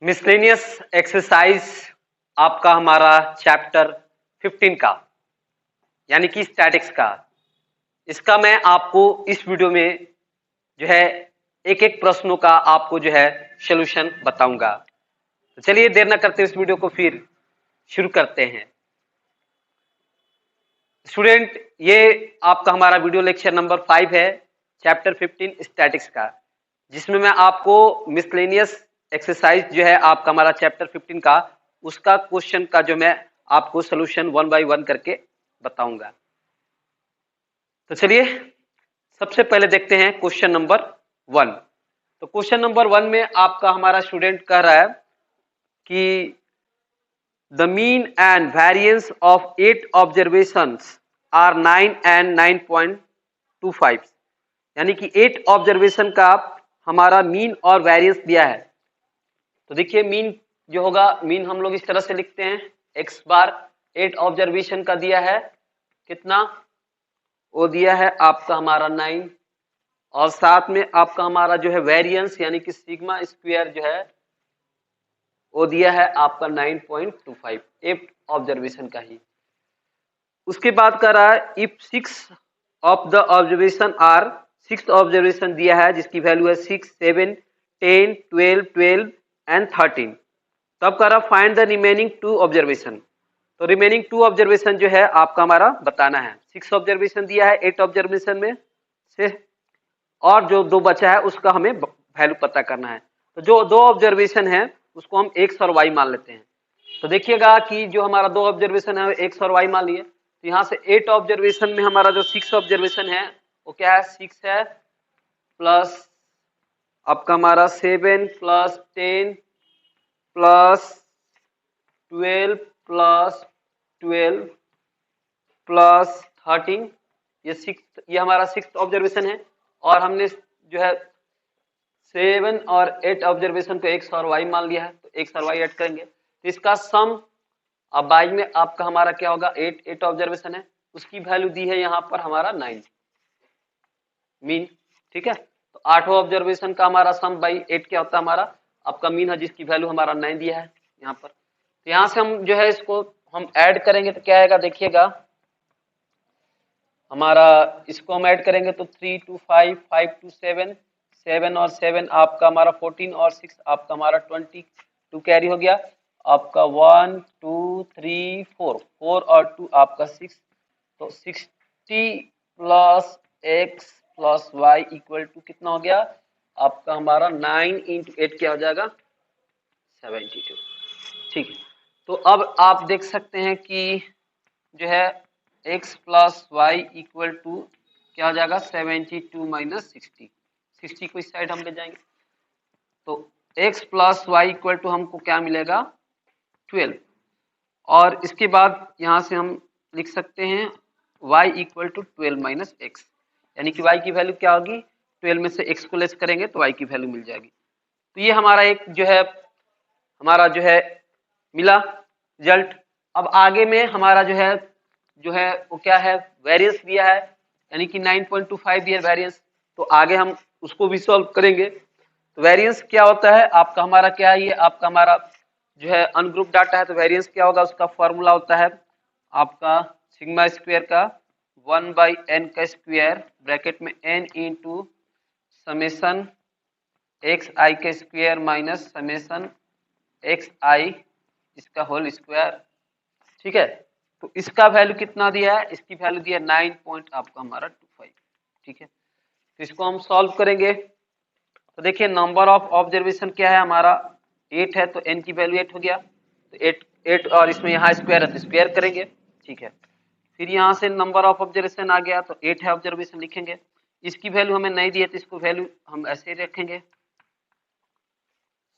Miscellaneous exercise आपका हमारा chapter 15 का यानी कि स्टैटिक्स का, इसका मैं आपको इस वीडियो में जो है एक एक प्रश्नों का आपको जो है सॉल्यूशन बताऊंगा। तो चलिए देर न करते इस वीडियो को फिर शुरू करते हैं। स्टूडेंट, ये आपका हमारा वीडियो लेक्चर नंबर 5 है चैप्टर 15 स्टैटिक्स का, जिसमें मैं आपको मिसलेनियस एक्सरसाइज जो है आपका हमारा चैप्टर 15 का उसका क्वेश्चन का जो मैं आपको सॉल्यूशन 1 बाय 1 करके बताऊंगा। तो चलिए सबसे पहले देखते हैं क्वेश्चन नंबर 1। तो क्वेश्चन नंबर 1 में आपका हमारा स्टूडेंट कह रहा है कि the mean and variance of 8 observations are 9 and 9.25, यानी कि 8 ऑब्जर्वेशन का हमारा मीन और वेरिएंस दिया है। तो देखिए मीन जो होगा, मीन हम लोग इस तरह से लिखते हैं, x बार 8 ऑब्जर्वेशन का दिया है कितना, वो दिया है आपका हमारा 9, और साथ में आपका हमारा जो है वेरिएंस यानी कि सिग्मा स्क्वायर जो है वो दिया है आपका 9.25, 8 ऑब्जर्वेशन का ही। उसके बाद कर रहा है if 6 of the observation are, 6 observation दिया है जिसकी वैल्यू है 6, 7, 10, 12 एंड 13। तब कर रहा फाइंड द रिमेनिंग 2 ऑब्जर्वेशन। तो रिमेनिंग 2 ऑब्जर्वेशन जो है आपका हमारा बताना है। 6 ऑब्जर्वेशन दिया है 8 ऑब्जर्वेशन में से, और जो 2 बचा है उसका हमें वैल्यू पता करना है। तो जो 2 ऑब्जर्वेशन है उसको हम x और y मान लेते हैं। तो देखिएगा कि जो हमारा 2 ऑब्जर्वेशन है x और y मान लिए, तो यहाँ से 8 ऑब्जर्वेशन में हमारा जो 6 ऑब्जर्वेशन है वो क्या है, 6 है, प्लस आपका हमारा 7 प्लस 10 प्लस 12 प्लस 12 प्लस 13, ये हमारा 6 ऑब्जर्वेशन है। और हमने जो है 7 और 8 ऑब्जर्वेशन को x और y मान लिया है, तो x और y ऐड करेंगे तो इसका सम अब बाई में आपका हमारा क्या होगा, 8 ऑब्जर्वेशन है, उसकी वैल्यू दी है यहाँ पर हमारा 9 मीन। ठीक है, तो 8 ऑब्जर्वेशन का हमारा सम बाई 8 क्या होता है हमारा आपका मीन है, जिसकी वैल्यू हमारा 9 दिया है यहाँ पर। तो यहाँ से हम जो है इसको हम ऐड करेंगे तो क्या आएगा, देखिएगा हमारा इसको हम ऐड करेंगे तो 3 to 5, 5 to 7, 7 और 7 आपका हमारा 14 और 6 आपका हमारा 22 कैरी हो गया आपका 1 2 3 4, 4 और 2 आपका 6, तो 60 plus x plus y equal to कितना हो गया आपका हमारा 9 इंटू 8 क्या हो जाएगा 72। ठीक है, तो अब आप देख सकते हैं कि जो है x plus y equal to क्या हो जाएगा 72 माइनस 60, 60 को इस साइड हम ले जाएंगे तो x plus y equal to हमको क्या मिलेगा 12, और इसके बाद यहाँ से हम लिख सकते हैं y equal to 12 minus x, यानी कि y की वैल्यू क्या होगी, 12 में से x को लेस करेंगे तो y की वैल्यू मिल जाएगी। तो ये हमारा एक जो है हमारा जो है मिला रिजल्ट। अब आगे में हमारा जो है वो क्या है, वेरिएंस दिया है, यानी कि 9.25 दिया वेरिएंस, तो आगे हम उसको भी सॉल्व करेंगे। तो वेरिएंस क्या होता है आपका हमारा, क्या है ये आपका हमारा जो है अनग्रुप डाटा है, तो वेरिएंस क्या होगा, उसका फॉर्मूला होता है आपका सिग्मा स्क्वायर का 1 बाई एन का स्क्वायर ब्रैकेट में n इंटू समेसन एक्स आई का स्क्वायर माइनस समेसन एक्स आई इसका होल स्क्वायर। ठीक है, तो इसका वैल्यू कितना दिया है, इसकी वैल्यू दिया 9 पॉइंट आपका हमारा 25। ठीक है, तो इसको हम सॉल्व करेंगे तो देखिए नंबर ऑफ ऑब्जर्वेशन क्या है हमारा 8 है, तो n की वैल्यू 8 हो गया, तो 8 और इसमें यहाँ स्क्वायर है तो स्क्वायर करेंगे। ठीक है, फिर यहाँ से नंबर ऑफ ऑब्जर्वेशन आ गया तो 8 है ऑब्जर्वेशन लिखेंगे, इसकी वैल्यू हमें नहीं दी है तो इसको वैल्यू हम ऐसे ही रखेंगे,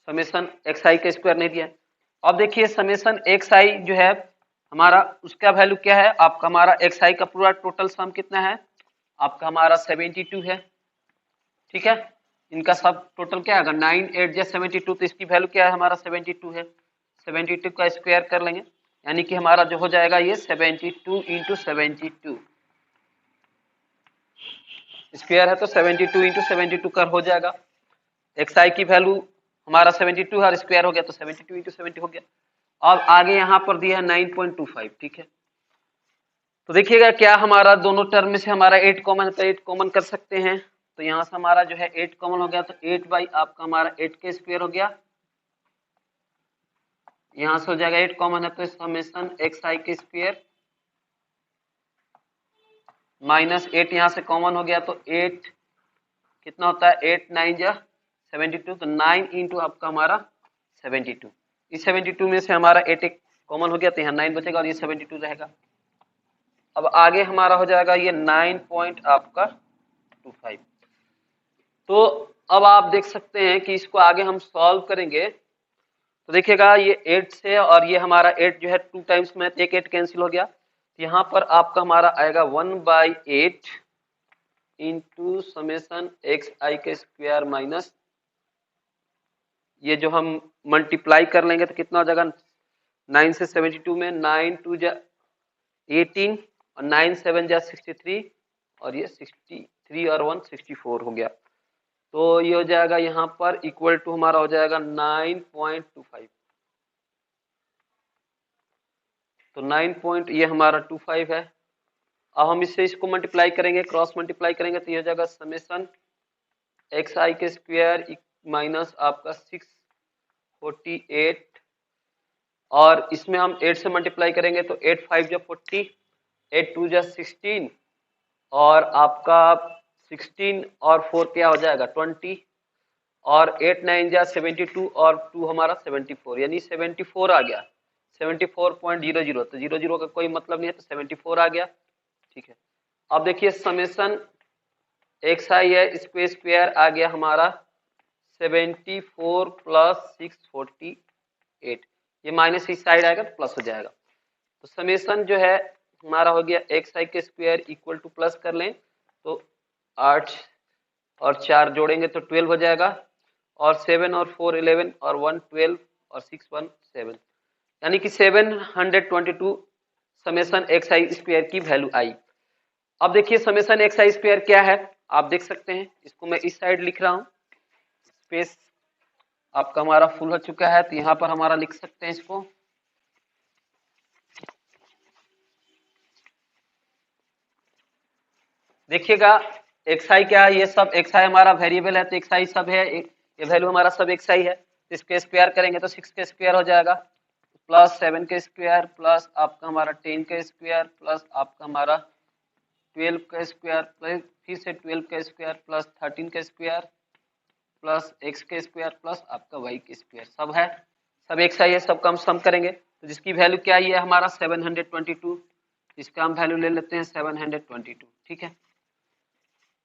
समेसन एक्स आई का स्क्वायर नहीं दिया। अब देखिए समेसन एक्स आई जो है हमारा उसका वैल्यू क्या है आपका हमारा एक्स आई का पूरा टोटल सम कितना है आपका हमारा 72 है। ठीक है, इनका सब टोटल क्या है 9 8 या 72, तो इसकी वैल्यू क्या है हमारा 72 है, 72 का स्क्वायर कर लेंगे, यानी कि हमारा जो हो जाएगा ये 72 इंटू 72 स्क्वायर है, तो 72 इंटू 72 कर हो जाएगा। एक्स आई की वैल्यू हमारा 72 और स्क्वायर हो गया तो 72 इंटू 70 हो गया। अब आगे यहाँ पर दिया है 9.25, ठीक है। तो देखिएगा क्या हमारा दोनों टर्म में से हमारा 8 कॉमन है, तो 8 कॉमन कर सकते हैं। तो यहाँ से हमारा जो है 8 कॉमन हो गया, तो 8 बाई आपका हमारा 8 के स्क्वायर हो गया। यहाँ से हो जाएगा 8 कॉमन है तो समेशन एक्स आई के स्क्वायर माइनस 8 यहाँ से कॉमन हो गया, तो 8 कितना होता है, 8 9 जा 72, तो 9 इंटू आपका हमारा 72। इस 72 में से हमारा 8 एक कॉमन हो गया, तो यहाँ 9 बचेगा और ये 72 रहेगा। अब आगे हमारा हो जाएगा ये 9 पॉइंट आपका 25। तो अब आप देख सकते हैं कि इसको आगे हम सॉल्व करेंगे तो देखिएगा ये 8 से और ये हमारा 8 जो है 2 टाइम्स में, एक 8 कैंसिल हो गया। यहाँ पर आपका हमारा आएगा 1/8 इंटू समेशन एक्स आई के स्क्वायर माइनस, ये जो हम मल्टीप्लाई कर लेंगे तो कितना हो जाएगा, 9 से 72 में 9 2 जा 18 और 9 7 जा 63 और ये 63 और 1 64 हो गया। तो ये हो जाएगा यहाँ पर इक्वल टू हमारा हो जाएगा 9.25। तो 9 पॉइंट ये हमारा 25 है। अब हम इससे इसको मल्टीप्लाई करेंगे, क्रॉस मल्टीप्लाई करेंगे तो ये हो जाएगा समेशन एक्स आई के स्क्वायर माइनस आपका 648 और इसमें हम 8 से मल्टीप्लाई करेंगे तो 8 5 जा 40, 8 2 जा 16 और आपका 16 और 4 क्या हो जाएगा 20 और 8 9 जा 72 और 2 हमारा 74, यानी 74 आ गया, 74.00। तो 00 का कोई मतलब नहीं है, तो 74 आ गया, ठीक है। अब देखिए समेशन एक्स आई है, इसको स्क्वायर आ गया हमारा 74 प्लस 648, ये माइनस इस साइड आएगा तो प्लस हो जाएगा। तो समेशन जो है हमारा हो गया एक्स आई के स्क्वायर इक्वल टू प्लस कर लें तो 8 और 4 जोड़ेंगे तो 12 हो जाएगा और 7 और 4 11 और 1 12 और 6 1 7, यानी कि 722 समेशन एक्स आई स्क्वायर की वैल्यू आई। अब देखिए समेशन एक्स आई स्क्वायर क्या है, आप देख सकते हैं, इसको मैं इस साइड लिख रहा हूं, स्पेस आपका हमारा फुल हो चुका है, तो यहां पर हमारा लिख सकते हैं इसको। देखिएगा एक्स आई क्या है, ये सब एक्स आई हमारा वेरिएबल है, तो एक्स आई सब है, ये वैल्यू हमारा सब एक्स आई है। इसके स्क्वायर करेंगे तो 6 के स्क्वायर हो जाएगा प्लस 7 के स्क्वायर प्लस आपका हमारा 10 के स्क्वायर प्लस आपका हमारा 12 का स्क्वायर प्लस फिर से 12 का स्क्वायर प्लस 13 का स्क्वायर प्लस एक्स के स्क्वायर प्लस आपका वाई के स्क्वायर, सब है, सब एक्स आई है, सबका हम सम करेंगे तो जिसकी वैल्यू क्या है, ये हमारा 722, इसका हम वैल्यू ले लेते हैं 722, ठीक है।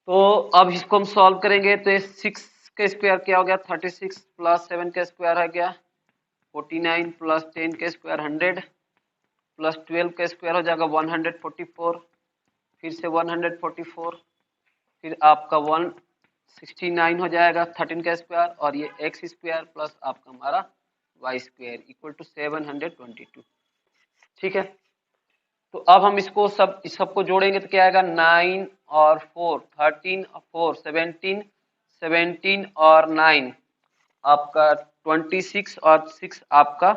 तो अब इसको हम सॉल्व करेंगे तो 6 का स्क्वायर क्या हो गया 36 प्लस 7 का स्क्वायर आ गया 49 प्लस 10 का स्क्वायर 100 प्लस 12 का स्क्वायर हो जाएगा 144, फिर से 144, फिर आपका 169 हो जाएगा 13 का स्क्वायर और ये एक्स स्क्वायर प्लस आपका हमारा वाई स्क्वायर इक्वल टू 722, ठीक है। तो अब हम इसको इस सबको जोड़ेंगे तो क्या आएगा 9 और 4 13 और 4 17 17 और 9 आपका 26 और 6 आपका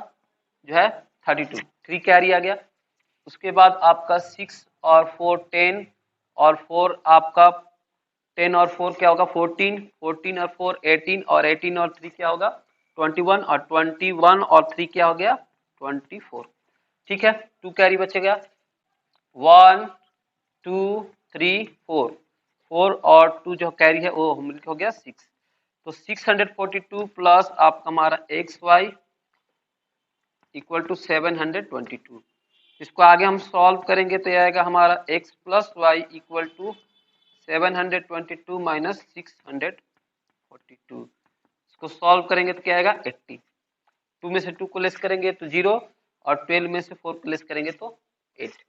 जो है 32, 3 कैरी आ गया। उसके बाद आपका 6 और 4 10 और 4 आपका 10 और 4 क्या होगा 14, 14 और 4 18 और 18 और 3 क्या होगा 21 और 21 और 3 क्या हो गया 24, ठीक है। 2 कैरी बचेगा 1 2 3 4, 4 और 2 जो कैरी है वो हो गया 6, तो 642 प्लस आपका हमारा एक्स वाई इक्वल टू 722। इसको आगे हम सॉल्व करेंगे तो ये आएगा हमारा x plus y equal to 722 minus 642। इसको सॉल्व करेंगे तो क्या आएगा 80, 2 में से 2 को लेस करेंगे तो 0 और 12 में से 4 को लेस करेंगे तो 8।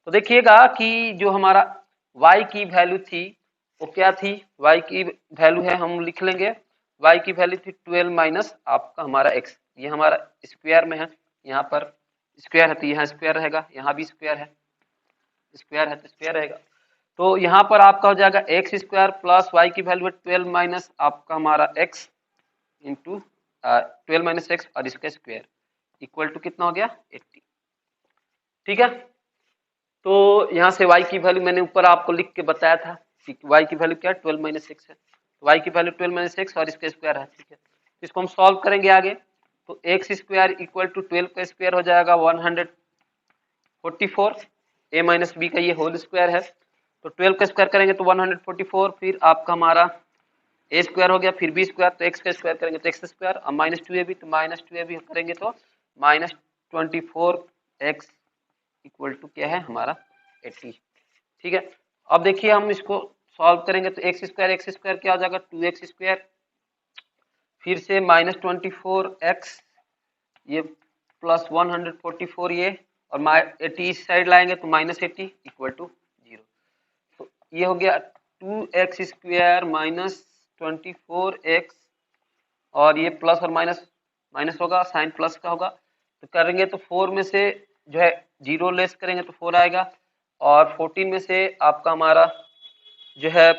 तो देखिएगा कि जो हमारा y की वैल्यू थी वो क्या थी, y की वैल्यू है हम लिख लेंगे, y की वैल्यू थी 12 माइनस आपका हमारा x, ये हमारा स्क्वायर में है, यहाँ पर स्क्वायर है तो यहाँ स्क्वायर रहेगा, यहाँ भी स्क्वायर है, स्क्वायर है तो स्क्वायर रहेगा। तो यहाँ पर आपका हो जाएगा एक्स स्क्वायर प्लस वाई की वैल्यू 12 माइनस आपका हमारा x इंटू 12 माइनस एक्स और इसका स्क्वायर इक्वल टू कितना हो गया 80। ठीक है, तो यहाँ से y की वैल्यू मैंने ऊपर आपको लिख के बताया था कि y की वैल्यू क्या है 12 माइनस एक्स है, तो y की वैल्यू 12 माइनस एक्स और इसका स्क्वायर है। ठीक है, इसको हम सॉल्व करेंगे आगे, तो एक्स स्क्वायर इक्वल टू 12 का स्क्वायर हो जाएगा 144, a माइनस बी का ये होल स्क्वायर है, तो 12 का स्क्वायर करेंगे तो 144, फिर आपका हमारा ए स्क्वायर हो गया, फिर बी स्क्वायर, तो एक्स का स्क्वायर करेंगे तो एक्स स्क्वायर, और माइनस टू ए बी, तो माइनस टू ए बी करेंगे तो माइनस 24x इक्वल टू क्या है हमारा 80। ठीक है, अब देखिए हम इसको सॉल्व करेंगे तो एक्स स्क्वायर क्या हो जाएगा 2x स्क्वायर, फिर से माइनस 24x ये प्लस 144 ये, और 80 इस साइड लाएंगे तो माइनस 80 इक्वल टू 0। तो ये हो गया 2x स्क्वायर माइनस 24x, और ये प्लस और माइनस माइनस होगा, साइन प्लस का होगा, तो करेंगे तो 4 में से जो है 0 लेस करेंगे तो 4 आएगा, और 14 में से आपका हमारा जो है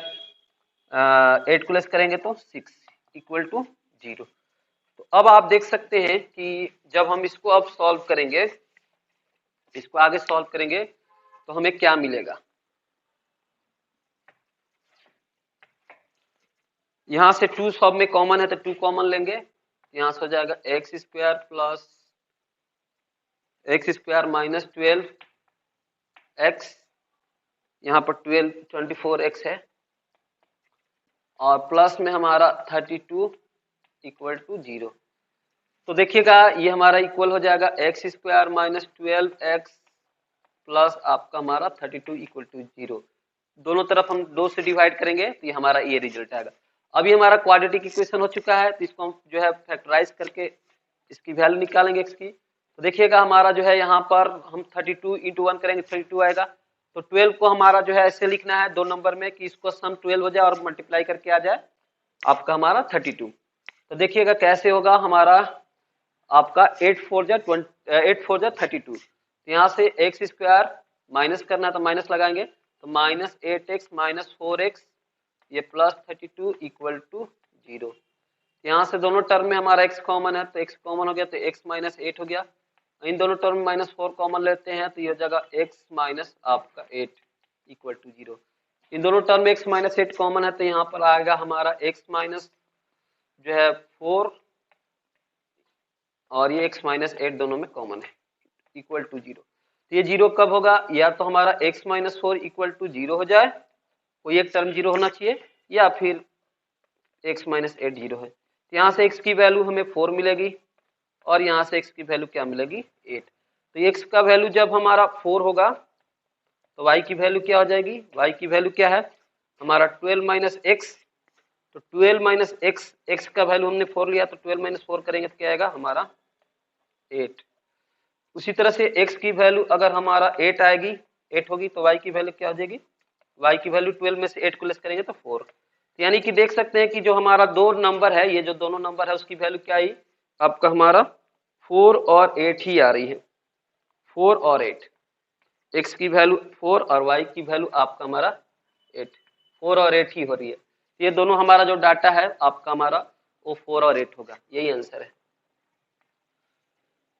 8 को लेस करेंगे तो 6 इक्वल टू 0। तो अब आप देख सकते हैं कि जब हम इसको अब सॉल्व करेंगे, इसको आगे सॉल्व करेंगे तो हमें क्या मिलेगा। यहां से 2 सब में कॉमन है तो 2 कॉमन लेंगे, यहां से हो जाएगा x square plus x square minus 12x, यहाँ पर 24x है, और प्लस में हमारा 32 इक्वल टू 0। तो देखिएगा ये हमारा इक्वल हो जाएगा x square minus 12x plus आपका हमारा 32 इक्वल टू 0। दोनों तरफ हम 2 से डिवाइड करेंगे तो ये हमारा ये रिजल्ट आएगा। अभी हमारा क्वाड्रेटिक इक्वेशन हो चुका है, तो इसको हम जो है फैक्टराइज करके इसकी वैल्यू निकालेंगे एक्स की। तो देखिएगा हमारा जो है यहाँ पर हम 32 इंटू 1 करेंगे 32 आएगा, तो 12 को हमारा जो है ऐसे लिखना है 2 नंबर में कि इसको सम 12 हो जाए और मल्टीप्लाई करके आ जाए आपका हमारा 32। तो देखिएगा कैसे होगा हमारा आपका 8 4 जा 32, तो यहाँ से एक्स स्क्वायर माइनस करना है तो माइनस लगाएंगे, तो माइनस 8x माइनस 4x ये प्लस 32 इक्वल टू 0। यहाँ से दोनों टर्म में हमारा x कॉमन है तो x कॉमन हो गया तो x माइनस 8 हो गया, इन दोनों टर्म में माइनस 4 कॉमन लेते हैं तो ये हो जाएगा x माइनस आपका 8 इक्वल टू 0। इन दोनों टर्म में x माइनस 8 कॉमन है तो यहाँ पर आएगा हमारा x माइनस जो है 4 और ये x माइनस 8 दोनों में कॉमन है इक्वल टू 0। तो ये 0 कब होगा, या तो हमारा x माइनस 4 इक्वल टू 0 हो जाए, कोई एक टर्म 0 होना चाहिए, या फिर x माइनस 8 0 है। तो यहाँ से x की वैल्यू हमें 4 मिलेगी और यहाँ से x की वैल्यू क्या मिलेगी 8। तो x का वैल्यू जब हमारा 4 होगा तो y की वैल्यू क्या हो जाएगी, y की वैल्यू क्या है हमारा 12 माइनस एक्स, तो 12 माइनस एक्स, एक्स का वैल्यू हमने 4 लिया तो 12 माइनस 4 करेंगे तो क्या आएगा हमारा 8। उसी तरह से x की वैल्यू अगर हमारा 8 आएगी 8 होगी तो y की वैल्यू क्या हो जाएगी, y की वैल्यू 12 में से 8 को लेस करेंगे तो 4। तो यानी कि देख सकते हैं कि जो हमारा दो नंबर है, ये जो दोनों नंबर है उसकी वैल्यू क्या आई आपका हमारा 4 और 8 ही आ रही है, 4 और 8, x की वैल्यू 4 और y की वैल्यू आपका हमारा 8, 4 और 8 ही हो रही है। ये दोनों हमारा जो डाटा है आपका हमारा वो 4 और 8 होगा, यही आंसर है।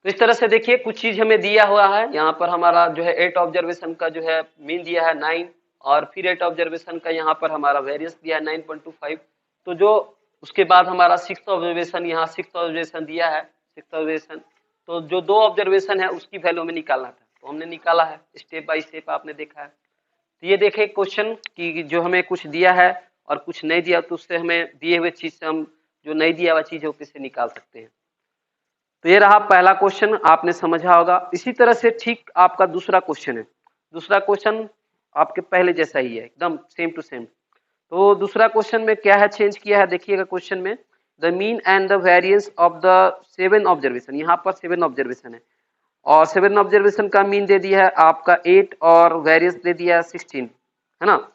तो इस तरह से देखिए कुछ चीज हमें दिया हुआ है, यहाँ पर हमारा जो है 8 ऑब्जर्वेशन का जो है मीन दिया है 9, और फिर 8 ऑब्जर्वेशन का यहाँ पर हमारा वेरियंस दिया है 9.25। तो जो उसके बाद हमारा 6th ऑब्जर्वेशन, यहाँ 6th ऑब्जर्वेशन दिया है 6th ऑब्जर्वेशन, तो जो 2 ऑब्जर्वेशन है उसकी वैल्यू हमें निकालना था, तो हमने निकाला है स्टेप बाय स्टेप, आपने देखा है। तो ये देखे क्वेश्चन कि जो हमें कुछ दिया है और कुछ नहीं दिया, तो उससे हमें दिए हुए चीज से हम जो नहीं दिया हुआ चीज है कैसे निकाल सकते हैं। तो ये रहा पहला क्वेश्चन, आपने समझा होगा। इसी तरह से ठीक आपका दूसरा क्वेश्चन है, दूसरा क्वेश्चन आपके पहले जैसा ही है, एकदम सेम टू सेम। तो दूसरा क्वेश्चन में क्या है चेंज किया है, देखिएगा क्वेश्चन में the mean and the variance of the 7 observation, यहाँ पर 7 ऑब्जर्वेशन है और 7 ऑब्जर्वेशन का मीन दे दिया है आपका 8 और वेरिएंस दे दिया है 16, है ना।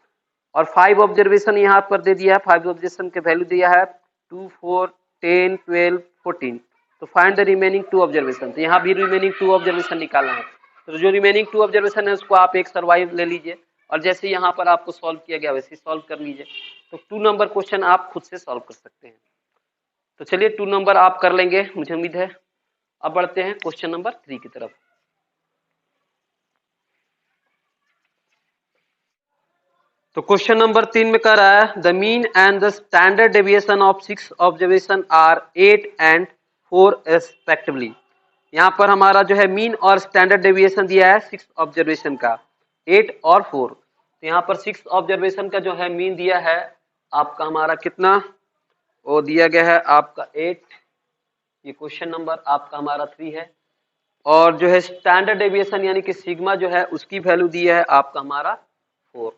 और 5 ऑब्जर्वेशन यहाँ पर दे दिया है, 5 ऑब्जर्वेशन के वैल्यू दिया है 2 4 10 12 14। तो फाइंड द रिमेनिंग 2 ऑब्जर्वेशन, तो यहाँ भी रिमेनिंग 2 ऑब्जर्वेशन निकालना है। तो जो रिमेनिंग 2 ऑब्जर्वेशन है उसको आप एक सर्वाइव ले लीजिए, और जैसे यहाँ पर आपको सॉल्व किया गया वैसे सॉल्व कर लीजिए। तो 2 नंबर क्वेश्चन आप खुद से सॉल्व कर सकते हैं। तो चलिए 2 नंबर आप कर लेंगे, मुझे उम्मीद है। अब बढ़ते हैं क्वेश्चन नंबर 3 की तरफ। तो क्वेश्चन नंबर 3 में कह रहा है the mean and the standard deviation of 6 observation are 8 and 4 respectively. यहाँ पर हमारा जो है मीन और स्टैंडर्ड डेविएशन दिया है 6 ऑब्जर्वेशन का, 8 और 4। तो यहाँ पर 6 ऑब्जर्वेशन का जो है मीन दिया है आपका हमारा कितना, वो दिया गया है आपका 8, ये क्वेश्चन नंबर आपका हमारा 3 है। और जो है स्टैंडर्ड डेविएशन यानी कि सिग्मा जो है उसकी वैल्यू दी है आपका हमारा 4।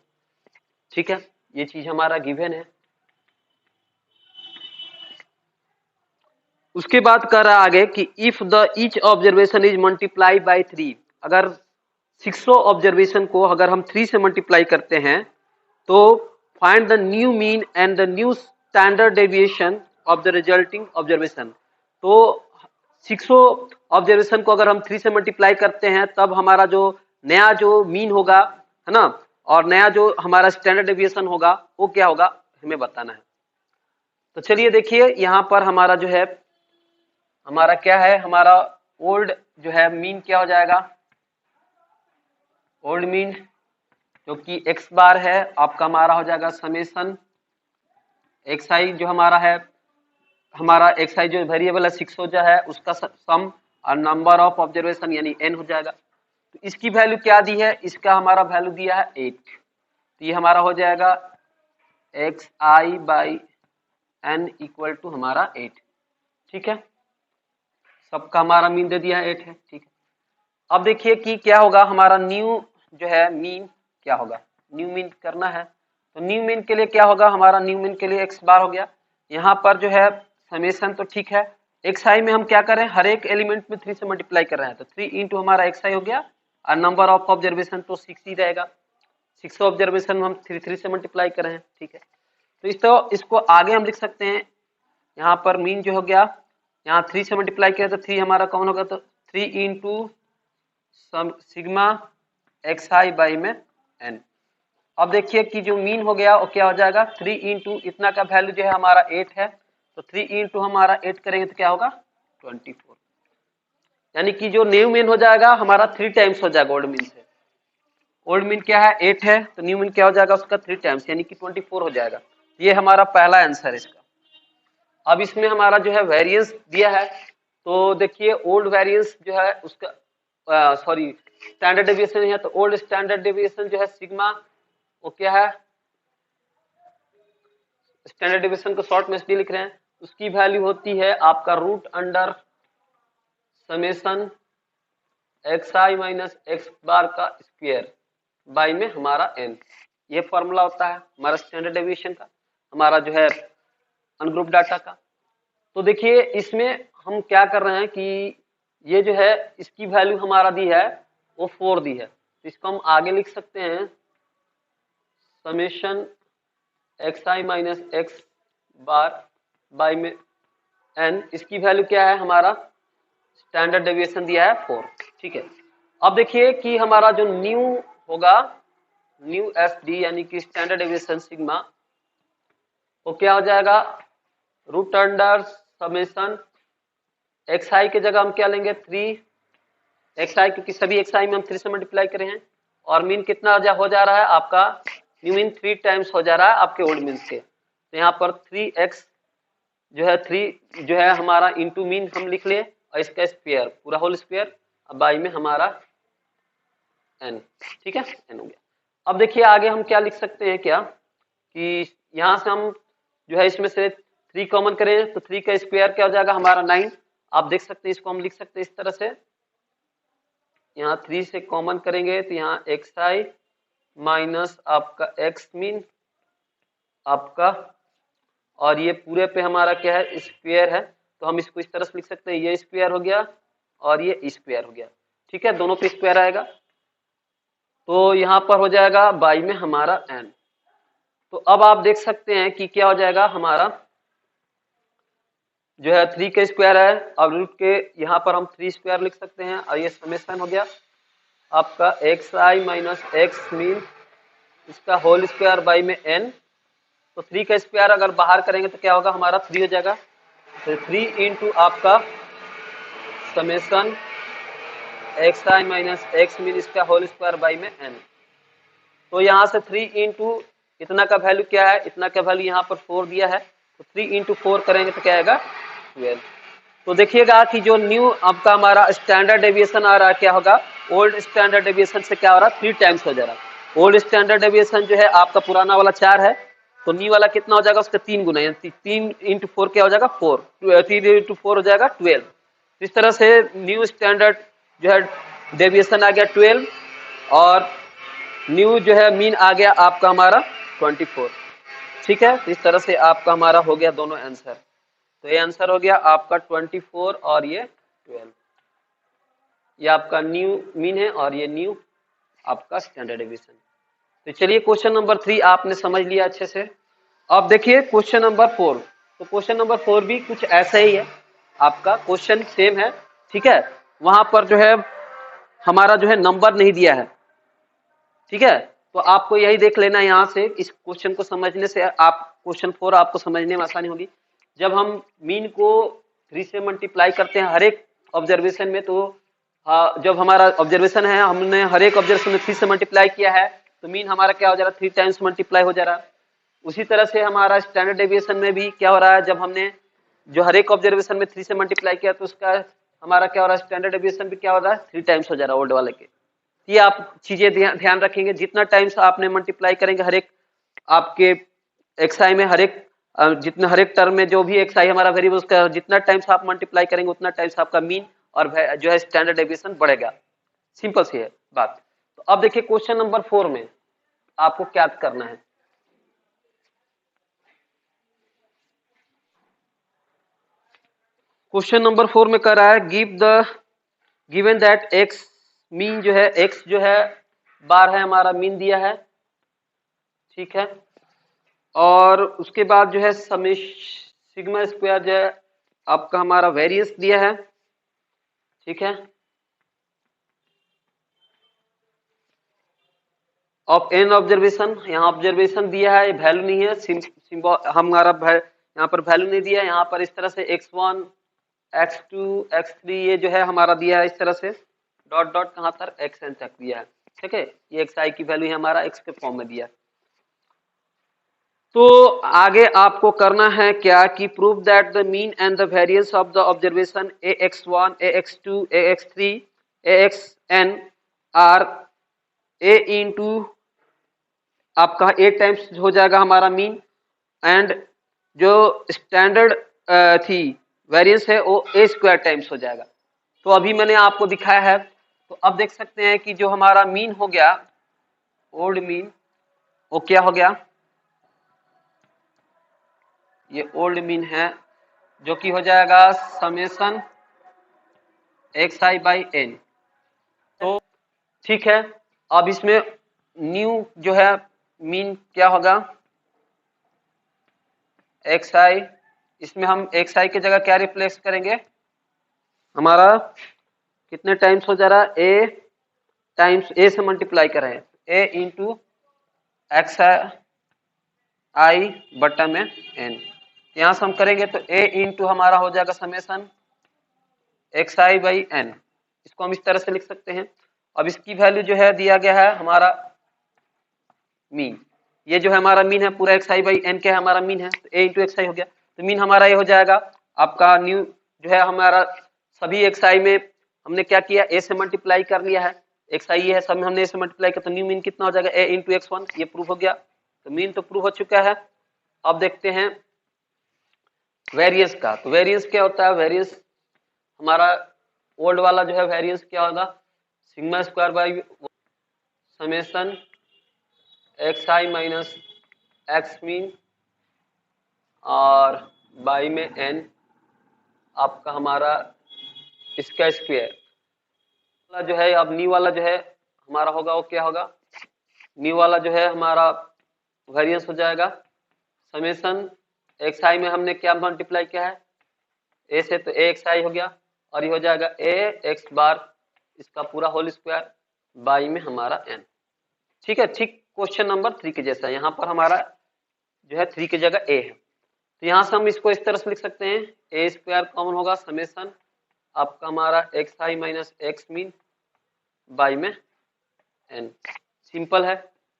ठीक है, ये चीज हमारा गिवन है। उसके बाद कर रहा है आगे कि if the each observation is multiply by 3, अगर 600 ऑब्जर्वेशन को अगर हम 3 से मल्टीप्लाई करते हैं तो find the new mean and the new standard deviation of the resulting observation. तो 600 ऑब्जर्वेशन को अगर हम 3 से मल्टीप्लाई करते हैं तब हमारा जो नया जो मीन होगा, है ना, और नया जो हमारा स्टैंडर्ड डेविएशन होगा वो क्या होगा हमें बताना है। तो चलिए देखिए यहाँ पर हमारा जो है हमारा क्या है, हमारा ओल्ड जो है मीन क्या हो जाएगा, ओल्ड मीन जो कि एक्स बार है आपका हमारा हो जाएगा समेशन एक्स आई, जो हमारा है हमारा एक्स आई जो वेरिएबल है 600 जो है उसका सम और नंबर ऑफ ऑब्जर्वेशन यानी n हो जाएगा। तो इसकी वैल्यू क्या दी है, इसका हमारा वैल्यू दिया है 8। तो ये हमारा हो जाएगा x i by n equal to हमारा 8। ठीक है, सबका हमारा मीन दे दिया है 8 है। ठीक है, अब देखिए कि क्या होगा हमारा न्यू जो है मीन क्या होगा, न्यू मीन करना है। तो न्यू मीन के लिए क्या होगा, हमारा न्यू मीन के लिए एक्स बार हो गया। यहाँ पर जो है समेशन तो ठीक है, एक्स आई में हम क्या करें, हर एक एलिमेंट में 3 से मल्टीप्लाई कर रहे हैं, तो 3 इंटू हमारा एक्स आई हो गया और नंबर ऑफ ऑब्जर्वेशन तो 6 ही रहेगा। 6 ऑब्जर्वेशन में हम 3 से मल्टीप्लाई कर रहे हैं। ठीक है, तो इसको आगे हम लिख सकते हैं, यहाँ पर मीन जो हो गया यहाँ 3 से मल्टीप्लाई किया तो 3 हमारा कौन होगा, तो 3 into sigma x i by में एन। अब देखिए कि जो मीन हो गया वो क्या हो जाएगा, 3 इंटू इतना का वैल्यू जो है हमारा 8 है, तो 3 इंटू हमारा 8 करेंगे तो क्या होगा 24, यानी कि जो न्यू मीन हो जाएगा हमारा 3 टाइम्स हो जाएगा ओल्ड मीन से। ओल्ड मीन क्या है 8 है, तो न्यू मीन क्या हो जाएगा उसका 3 टाइम्स यानी कि 24 हो जाएगा। ये हमारा पहला आंसर है इसका। अब इसमें हमारा जो है वेरिएंस दिया है, तो देखिए ओल्ड वेरिएंस जो है उसका सॉरी स्टैंडर्ड डेविएशन है, तो ओल्ड स्टैंडर्ड डेविएशन जो है सिग्मा वो क्या है, स्टैंडर्ड डेविएशन को शॉर्ट में इसलिए लिख रहे हैं, उसकी वैल्यू होती है आपका रूट अंडर समेशन एक्स आई माइनस एक्स बार का स्क्वायर बाई में हमारा एन। ये फॉर्मूला होता है हमारा स्टैंडर्ड डेविएशन का, हमारा जो है अनग्रुप डाटा का। तो देखिए इसमें हम क्या कर रहे हैं कि ये जो है इसकी वैल्यू हमारा दी है वो 4 दी है, तो इसको हम आगे लिख सकते हैं summation x I minus x bar by में एन। इसकी वैल्यू क्या है, हमारा स्टैंडर्ड डेविएशन दिया है 4। ठीक है, अब देखिए कि हमारा जो न्यू होगा, न्यू एस डी यानी कि स्टैंडर्ड डेविएशन सिग्मा, वो क्या हो जाएगा root under summation x i के जगह हम क्या लेंगे 3 एक्स आई, क्योंकि सभी एक्स आई में हम 3 से मल्टीप्लाई करे हैं, और मीन कितना हो जा रहा है आपका न्यू मीन 3 टाइम्स हो जा रहा है आपके ओल्ड मीन से। तो यहाँ पर 3x जो है 3 जो है हमारा इंटू मीन हम लिख ले और इसका स्क्वायर पूरा होल स्क्वायर बाई में हमारा n। ठीक है, n हो गया। अब देखिए आगे हम क्या लिख सकते हैं, क्या कि यहाँ से हम जो है इसमें से 3 कॉमन करें तो 3 का स्क्वायर क्या हो जाएगा हमारा 9। आप देख सकते हैं इसको हम लिख सकते हैं इस तरह से, यहाँ 3 से कॉमन करेंगे तो यहाँ एक्स आई माइनस आपका एक्स मीन आपका, और ये पूरे पे हमारा क्या है स्क्वायर है, तो हम इसको इस तरह से लिख सकते हैं, ये स्क्वायर हो गया और ये स्क्वायर हो गया। ठीक है, दोनों पे स्क्वायर आएगा, तो यहाँ पर हो जाएगा बाई में हमारा n। तो अब आप देख सकते हैं कि क्या हो जाएगा हमारा जो है 3 का स्क्वायर है, अब रूट के यहाँ पर हम 3 स्क्वायर लिख सकते हैं, और ये समेशन हो गया आपका एक्स आई माइनस एक्स मीन इसका होल स्क्वायर बाई में n। तो 3 का स्क्वायर अगर बाहर करेंगे तो क्या होगा हमारा 3 हो जाएगा, तो 3 इंटू आपका समेसन एक्स आई माइनस एक्स मीन इसका होल स्क्वायर बाई में एन। तो यहाँ से 3 इंटू इतना का वैल्यू क्या है, इतना का वैल्यू यहाँ पर 4 दिया है, तो 3 इंटू 4 करेंगे तो क्या आएगा 12। तो देखिएगा कि जो न्यू आपका हमारा स्टैंडर्ड डेविएशन आ रहा है क्या होगा, ओल्ड स्टैंडर्ड डेविएशन से क्या हो रहा है 3 टाइम्स हो जा रहा है। ओल्ड स्टैंडर्ड डेविएशन जो है आपका पुराना वाला 4 है, तो न्यू वाला कितना हो जाएगा उसका 3 गुना, यानी 3 इंटू 4 क्या हो जाएगा 4, 3 इंटू 4 हो जाएगा 12। इस तरह से न्यू स्टैंडर्ड जो है डेविएशन आ गया 12 और न्यू जो है मीन आ गया आपका हमारा 24। ठीक है, तो इस तरह से आपका हमारा हो गया दोनों आंसर। तो ये आंसर हो गया आपका 24 और ये 12। ये आपका न्यू मीन है और ये न्यू आपका स्टैंडर्ड डेविएशन। तो चलिए क्वेश्चन नंबर 3 आपने समझ लिया अच्छे से। अब देखिए क्वेश्चन नंबर 4। तो क्वेश्चन नंबर 4 भी कुछ ऐसा ही है, आपका क्वेश्चन सेम है। ठीक है, वहां पर जो है हमारा जो है नंबर नहीं दिया है। ठीक है, तो आपको यही देख लेना है यहाँ से, इस क्वेश्चन को समझने से आप क्वेश्चन 4 आपको समझने में आसानी होगी। जब हम मीन को 3 से मल्टीप्लाई करते हैं हर एक ऑब्जर्वेशन में, तो जब हमारा ऑब्जर्वेशन है हमने हर एक ऑब्जर्वेशन में 3 से मल्टीप्लाई किया है, तो मीन हमारा क्या हो जा रहा है 3 टाइम्स मल्टीप्लाई हो जा रहा है। उसी तरह से हमारा स्टैंडर्ड डेविएशन में भी क्या हो रहा है, जब हमने जो हर एक ऑब्जर्वेशन में 3 से मल्टीप्लाई किया तो उसका हमारा क्या हो रहा है स्टैंडर्ड डेविएशन भी क्या हो रहा है 3 टाइम्स हो जा रहा है ओल्ड वाले के। ये आप चीजें ध्यान रखेंगे, जितना टाइम्स आपने मल्टीप्लाई करेंगे हर एक आपके एक्सआई में, हर एक जितना हर एक टर्म में जो भी एक्सआई हमारा वेरिएबल उसका जितना टाइम्स आप मल्टीप्लाई करेंगे उतना टाइम्स आपका मीन और जो है स्टैंडर्ड डेविएशन बढ़ेगा। सिंपल सी है बात। तो अब देखिए क्वेश्चन नंबर 4 में आपको क्या करना है। क्वेश्चन नंबर 4 में कह रहा है गिवन दैट एक्स मीन जो है एक्स जो है बार है हमारा मीन दिया है। ठीक है, और उसके बाद जो है सिग्मा स्क्वायर जो है आपका हमारा वेरिएंस दिया है। ठीक है, ऑफ एन ऑब्जर्वेशन, यहाँ ऑब्जर्वेशन दिया है, वैल्यू नहीं है, सिंबल हमारा यहाँ पर वैल्यू नहीं दिया है। यहाँ पर इस तरह से x1 x2 x3 ये जो है हमारा दिया है, इस तरह से डॉट डॉट कहाँ तक xn तक दिया है। ठीक है, ये xi की वैल्यू है हमारा x के फॉर्म में दिया है। तो आगे आपको करना है क्या कि prove that the mean and the variance of the observation ax1 ax2 ax3 axn are a into आपका 8 टाइम्स हो जाएगा हमारा मीन, एंड जो स्टैंडर्ड थी वेरिएंस है वो a स्क्वायर टाइम्स हो जाएगा। तो अभी मैंने आपको दिखाया है, तो अब देख सकते हैं कि जो हमारा मीन हो गया ओल्ड मीन, वो क्या हो गया, ये ओल्ड मीन है जो कि हो जाएगा summation x i by n. तो ठीक है, अब इसमें न्यू जो है मीन क्या होगा एक्स आई, इसमें हम एक्स आई की जगह क्या रिप्लेस करेंगे, हमारा कितने टाइम्स हो जा रहा है ए टाइम्स ए से मल्टीप्लाई करें ए इंटू एक्स आई बटा में एन। यहां से हम करेंगे तो ए इंटू हमारा हो जाएगा summation x i by n, इसको हम इस तरह से लिख सकते हैं। अब इसकी वैल्यू जो है दिया गया है हमारा मीन, ये जो है हमारा मीन है पूरा एक्स आई बाई एन क्या है हमारा मीन है, तो ए इंटू एक्स आई हो गया। तो मीन हमारा ये हो जाएगा आपका न्यू जो है हमारा सभी एक्स आई में हमने क्या किया ए से मल्टीप्लाई कर लिया है, एक्स आई है सब में हमने ए से मल्टीप्लाई किया, तो न्यू मीन कितना हो जाएगा ए इंटू एक्स वन, ये प्रूफ हो गया। तो मीन तो प्रूफ हो चुका है। अब देखते हैं वेरिएंस का। तो वेरिएंस क्या होता है, वेरिएंस हमारा ओल्ड वाला जो है वेरिएंस क्या होगा sigma square by summation x I minus x mean और बाई में एन आपका हमारा इसका स्क्वायर वाला जो है, अब न्यू वाला जो है हमारा होगा वो क्या होगा, न्यू वाला जो है हमारा वेरिएंस हो जाएगा समेसन एक्स आई में हमने क्या मल्टीप्लाई किया है ए से, तो ए एक्स आई हो गया, और ये हो जाएगा ए एक्स बार इसका पूरा होल स्क्वायर बाई में हमारा एन। ठीक है, ठीक क्वेश्चन नंबर 3 के जैसा, यहाँ पर हमारा जो है 3 की जगह ए है। तो यहाँ से हम इसको इस तरह से लिख सकते हैं, ए स्क्वायर कॉमन होगा समेसन आपका हमारा x I minus x mean by में एन, सिंपल है।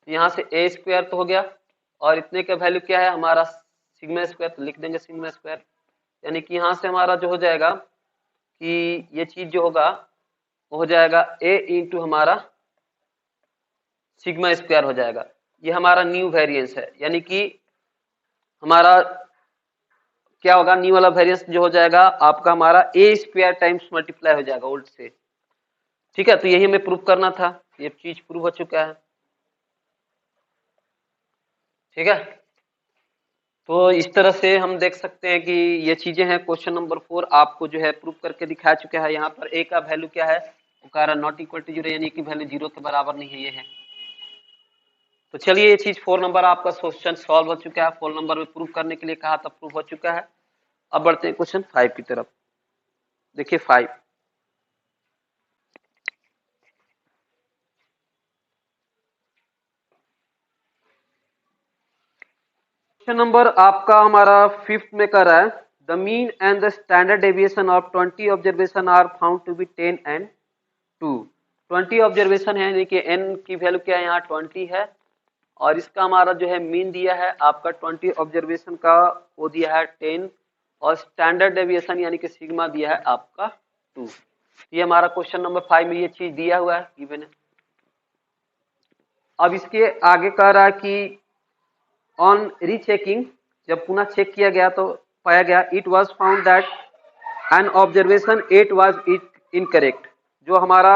यहाँ से ए स्क्वायर तो हो गया और इतने का वैल्यू क्या है हमारा सिग्मा स्क्वायर, तो लिख देंगे सिग्मा स्क्वायर, यानी कि यहाँ से हमारा जो हो जाएगा कि ये चीज जो होगा वो हो जाएगा ए इंटू हमारा सिग्मा स्क्वायर हो जाएगा। ये हमारा न्यू वेरिएंस है, यानी कि हमारा क्या होगा, न्यू वाला वेरिएंस जो हो जाएगा आपका हमारा ए स्क्वायर टाइम्स मल्टीप्लाई हो जाएगा ओल्ड से। ठीक है, तो यही हमें प्रूव करना था, ये चीज प्रूव हो चुका है। ठीक है, तो इस तरह से हम देख सकते हैं कि ये चीजें हैं। क्वेश्चन नंबर 4 आपको जो है प्रूव करके दिखा चुका है। यहाँ पर ए का वैल्यू क्या है, वो कह रहा नॉट इक्वल टू 0, यानी कि वैल्यू 0 के बराबर नहीं है, ये है। तो चलिए ये चीज 4 नंबर आपका क्वेश्चन सॉल्व हो चुका है। 4 नंबर में प्रूव करने के लिए कहा था, प्रूव हो चुका है। अब बढ़ते हैं क्वेश्चन 5 की तरफ। देखिए 5, क्वेश्चन नंबर आपका हमारा 5th में कर रहा है, the mean and the standard deviation of 20 observation are found to be 10 and 2। 20 observation है, यानी कि n की वैल्यू क्या है, यहाँ 20 है, और इसका हमारा जो है मीन दिया है आपका 20 ऑब्जर्वेशन का, वो दिया है 10, और स्टैंडर्ड डेविएशन यानी कि सिग्मा दिया है आपका 2। ये हमारा क्वेश्चन नंबर 5 में ये चीज दिया हुआ है, गिवन है। अब इसके आगे कह रहा है कि ऑन रीचेकिंग, जब पुनः चेक किया गया तो पाया गया it was found that an observation 8 was incorrect, जो हमारा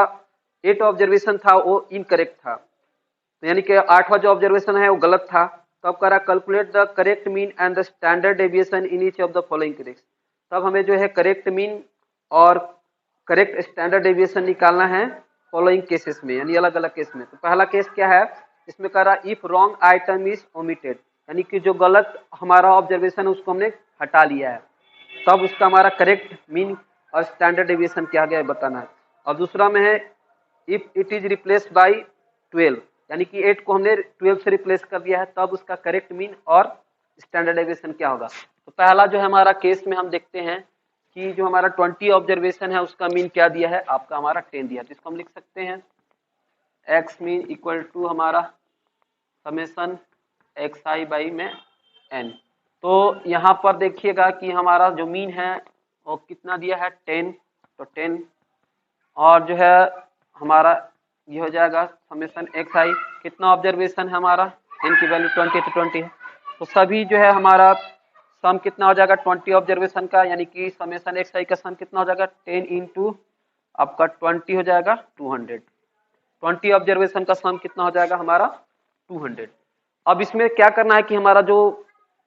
8 ऑब्जर्वेशन था वो इनकरेक्ट था, तो यानी कि 8वां जो ऑब्जर्वेशन है वो गलत था। तब कह रहा calculate the correct mean and the standard deviation in each of the following case. तब हमें जो है करेक्ट मीन और करेक्ट स्टैंडर्ड डेविएशन निकालना है फॉलोइंग केसेस में, यानी अलग अलग केस में। तो पहला केस क्या है, इसमें कह रहा if wrong item is omitted, यानी कि जो गलत हमारा ऑब्जर्वेशन है उसको हमने हटा लिया है, तब उसका हमारा करेक्ट मीन और स्टैंडर्ड डेविएशन क्या गया है बताना है। और दूसरा में है if it is replaced by 12, यानी कि 8 को हमने 12 से रिप्लेस कर दिया है, तब उसका करेक्ट मीन और स्टैंडर्ड डेविएशन क्या होगा। तो पहला जो है हमारा केस में हम देखते हैं कि जो हमारा 20 ऑब्जर्वेशन है उसका मीन क्या दिया है आपका हमारा 10 दिया, तो इसको हम लिख सकते हैं एक्स मीन इक्वल टू हमारा समेसन एक्स आई बाई में एन। तो यहाँ पर देखिएगा कि हमारा जो मीन है वो कितना दिया है 10, तो 10, और जो है हमारा ये हो जाएगा समेसन एक्स आई, कितना ऑब्जर्वेशन है हमारा, एन की वैल्यू 20 तो 20 है, तो सभी जो है हमारा सम कितना हो जाएगा 20 ऑब्जर्वेशन का, यानी कि समेसन एक्स आई का सम कितना हो जाएगा 10 इंटू आपका 20 हो जाएगा 200। 20 ऑब्जर्वेशन का सम कितना हो जाएगा हमारा 200। अब इसमें क्या करना है कि हमारा जो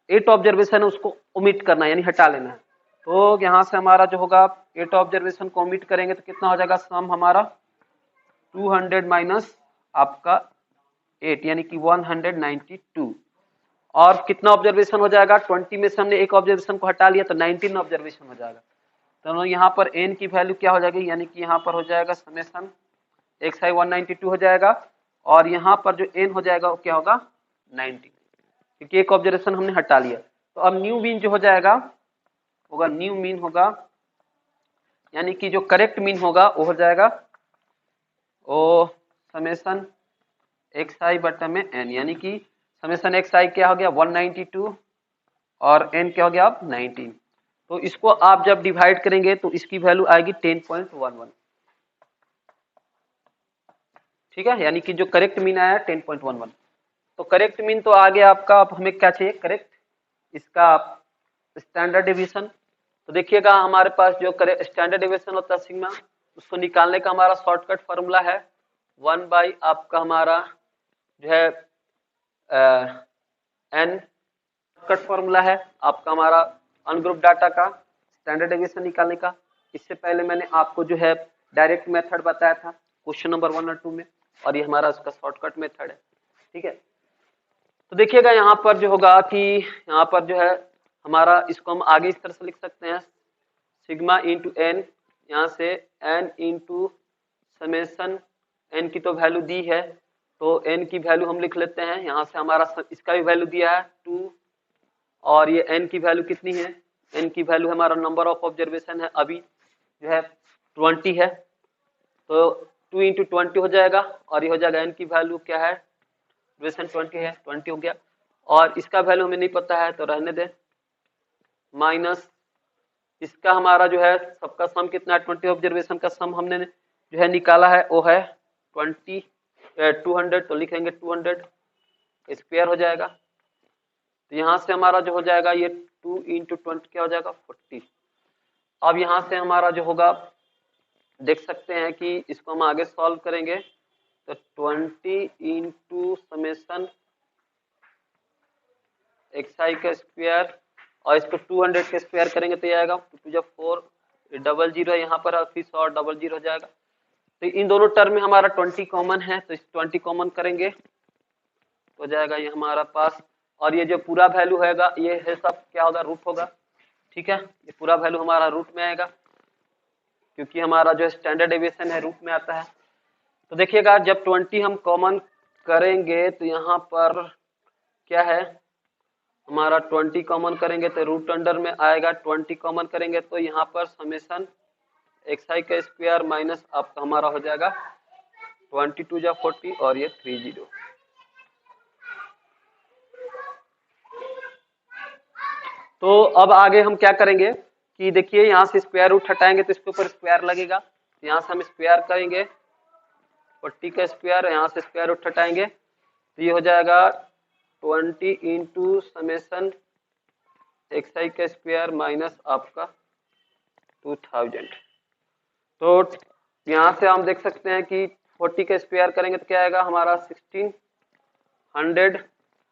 8 ऑब्जर्वेशन है उसको ओमिट करना है, यानी हटा लेना है। तो यहाँ से हमारा जो होगा 8 ऑब्जर्वेशन को ओमिट करेंगे तो कितना हो जाएगा सम हमारा 200 माइनस आपका 8, यानी कि 192। और कितना ऑब्जर्वेशन हो जाएगा 20 में से हमने एक ऑब्जर्वेशन को हटा लिया तो 19 ऑब्जर्वेशन हो जाएगा। तो यहाँ पर n की वैल्यू क्या हो जाएगी, यानी कि यहाँ पर हो जाएगा समेसन एक्स आई 192 हो जाएगा, और यहाँ पर जो n हो जाएगा वो क्या होगा 90, क्योंकि एक ऑब्जर्वेशन हमने हटा लिया। तो अब न्यू मीन जो हो जाएगा होगा न्यू मीन होगा, यानी कि जो करेक्ट मीन होगा वो हो जाएगा ओ समेसन एक्स आई बटा में एन, यानी कि समेसन एक्स आई क्या हो गया 192 और एन क्या हो गया अब 19। तो इसको आप जब डिवाइड करेंगे तो इसकी वैल्यू आएगी 10.11। ठीक है, यानी कि जो करेक्ट मीन आया 10.11। तो करेक्ट मीन तो आ गया आपका, अब हमें क्या चाहिए करेक्ट इसका स्टैंडर्ड डेविएशन। तो देखिएगा हमारे पास जो स्टैंडर्ड डेविएशन होता है सिग्मा, उसको निकालने का हमारा शॉर्टकट फॉर्मूला है 1 बाई आपका हमारा जो है एन, कट फॉर्मूला है आपका हमारा अनग्रुप डाटा का स्टैंडर्ड डेविएशन निकालने का। इससे पहले मैंने आपको जो है डायरेक्ट मेथड बताया था क्वेश्चन नंबर 1 और 2 में, और ये हमारा उसका शॉर्टकट मेथड है। ठीक है, तो देखिएगा यहाँ पर जो होगा कि यहाँ पर जो है हमारा इसको हम आगे इस तरह से लिख सकते हैं सिग्मा इंटू एन, यहाँ से एन इंटू समेसन एन की तो वैल्यू दी है, तो एन की वैल्यू हम लिख लेते हैं, यहाँ से हमारा इसका भी वैल्यू दिया है 2 और ये n की वैल्यू कितनी है, n की वैल्यू हमारा नंबर ऑफ ऑब्जर्वेशन है, अभी जो है 20 है, तो 2 इंटू 20 हो जाएगा, और ये हो जाएगा n की वैल्यू क्या है, ऑब्जर्वेशन 20 है, 20 हो गया, और इसका वैल्यू हमें नहीं पता है तो रहने दें, माइनस इसका हमारा जो है सबका सम कितना है, 20 ऑब्जर्वेशन का सम हमने जो है निकाला है वो है 200, तो लिखेंगे 200 स्क्वायर हो जाएगा, तो यहाँ से हमारा जो हो जाएगा ये 2 इंटू 20 क्या हो जाएगा 40। अब यहाँ से हमारा जो होगा देख सकते हैं कि इसको हम आगे सॉल्व करेंगे, तो 20 इंटू समेसन xi का स्क्वायर, और इसको 200 के स्क्वायर करेंगे तो ये आएगा 2 जब 4, 00 है यहाँ पर, फिर 100 00 हो जाएगा, तो इन दोनों टर्म में हमारा 20 कॉमन है, तो इस 20 कॉमन करेंगे तो जाएगा ये हमारा पास, और ये जो पूरा वैल्यू होगा ये है सब क्या होगा, रूट होगा, ठीक है, ये पूरा वैल्यू हमारा रूट में आएगा, क्योंकि हमारा जो स्टैंडर्ड डेविएशन है रूट में आता है। तो देखिएगा जब 20 हम कॉमन करेंगे तो यहाँ पर क्या है, हमारा 20 कॉमन करेंगे तो रूट अंडर में आएगा, 20 कॉमन करेंगे तो यहाँ पर समेसन xi का स्क्वायर माइनस आपका हमारा हो जाएगा 22 जा 40 और ये 30। तो अब आगे हम क्या करेंगे कि देखिए यहाँ से स्क्वायर रूट हटाएंगे तो इसके ऊपर स्क्वायर लगेगा, तो यहाँ से हम स्क्वायर करेंगे 40 का स्क्वायर, यहाँ से स्क्वायर रूट हटाएंगे तो ये हो जाएगा 20 इंटू समेसन xi का स्क्वायर माइनस आपका 2000। तो यहाँ से हम देख सकते हैं कि 40 का स्क्वायर करेंगे तो क्या आएगा हमारा 1600,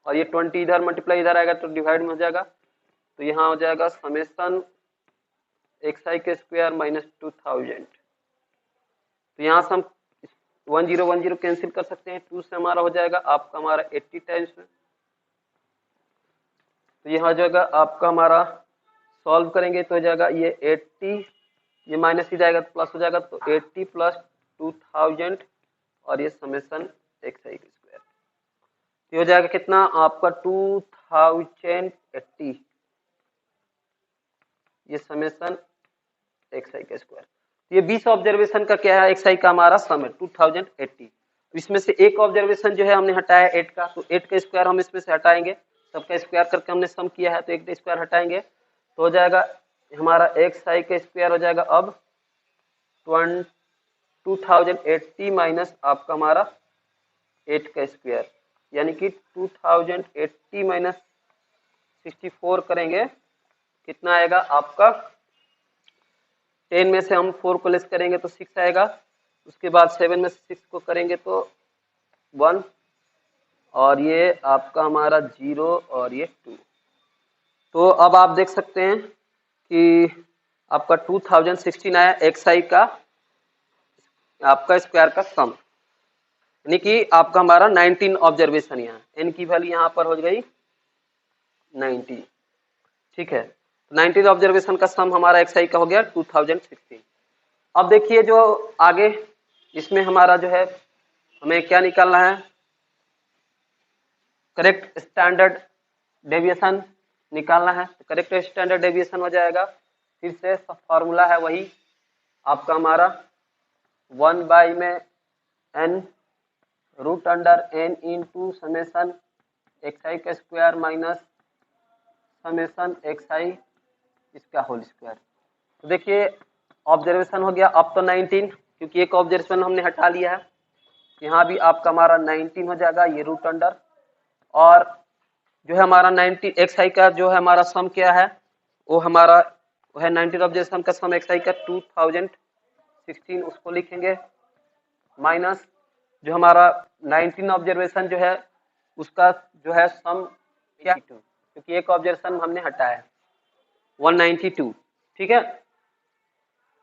और ये 20 इधर मल्टीप्लाई इधर आएगा तो डिवाइड में हो जाएगा, तो यहाँ हो जाएगा समेसन xi के स्क्वायर माइनस 2000। तो यहाँ से हम 1010 कैंसिल कर सकते हैं, 2 से हमारा हो जाएगा आपका हमारा 80 टाइम्स में, तो यहाँ हो जाएगा आपका हमारा सॉल्व करेंगे तो हो जाएगा ये 80, ये माइनस ही जाएगा तो प्लस हो जाएगा, तो 80 प्लस 2000 और ये समेसन xi के स्क्वायर, ये हो जाएगा कितना आपका 2080, ये समेसन xi का स्क्वायर, ये 20 ऑब्जर्वेशन का क्या है xi का हमारा सम है 2080। इसमें से एक ऑब्जर्वेशन जो है हमने हटाया 8 का, तो 8 का स्क्वायर हम इसमें से हटाएंगे, सबका स्क्वायर करके हमने सम किया है तो 1 का स्क्वायर हटाएंगे तो हो जाएगा हमारा xi का स्क्वायर हो जाएगा अब 2080 माइनस आपका हमारा 8 का स्क्वायर, यानी कि 2080 माइनस 64 करेंगे कितना आएगा आपका, 10 में से हम 4 को लेस करेंगे तो 6 आएगा, उसके बाद 7 में से 6 को करेंगे तो 1, और ये आपका हमारा 0 और ये 2। तो अब आप देख सकते हैं कि आपका 2016 आया xi का आपका स्क्वायर का सम, यानी कि आपका हमारा 19 ऑब्जर्वेशन, यहाँ n की वैल्यू यहाँ पर हो गई 90, ठीक है, 19 ऑब्जर्वेशन का सम हमारा xi का हो गया 2016। अब देखिए जो आगे इसमें हमारा जो है हमें क्या निकालना है, करेक्ट स्टैंडर्ड डेविएशन निकालना है, तो करेक्ट स्टैंडर्ड डेविएशन हो जाएगा, फिर से फॉर्मूला है वही आपका हमारा 1 बाई में n root under n into summation xi का स्क्वायर माइनस समेसन xi इसका होल स्क्वायर। तो देखिए ऑब्जर्वेशन हो गया अब तो 19, क्योंकि एक ऑब्जर्वेशन हमने हटा लिया है, यहाँ भी आपका हमारा 19 हो जाएगा ये रूट अंडर, और जो है हमारा 90 xi का जो है हमारा सम क्या है वो हमारा है 19 ऑब्जर्वेशन का सम xi का 2016, उसको लिखेंगे माइनस जो हमारा 19 ऑब्जर्वेशन जो है उसका जो है सम क्या, क्योंकि एक ऑब्जर्वेशन हमने हटाया 192, ठीक है।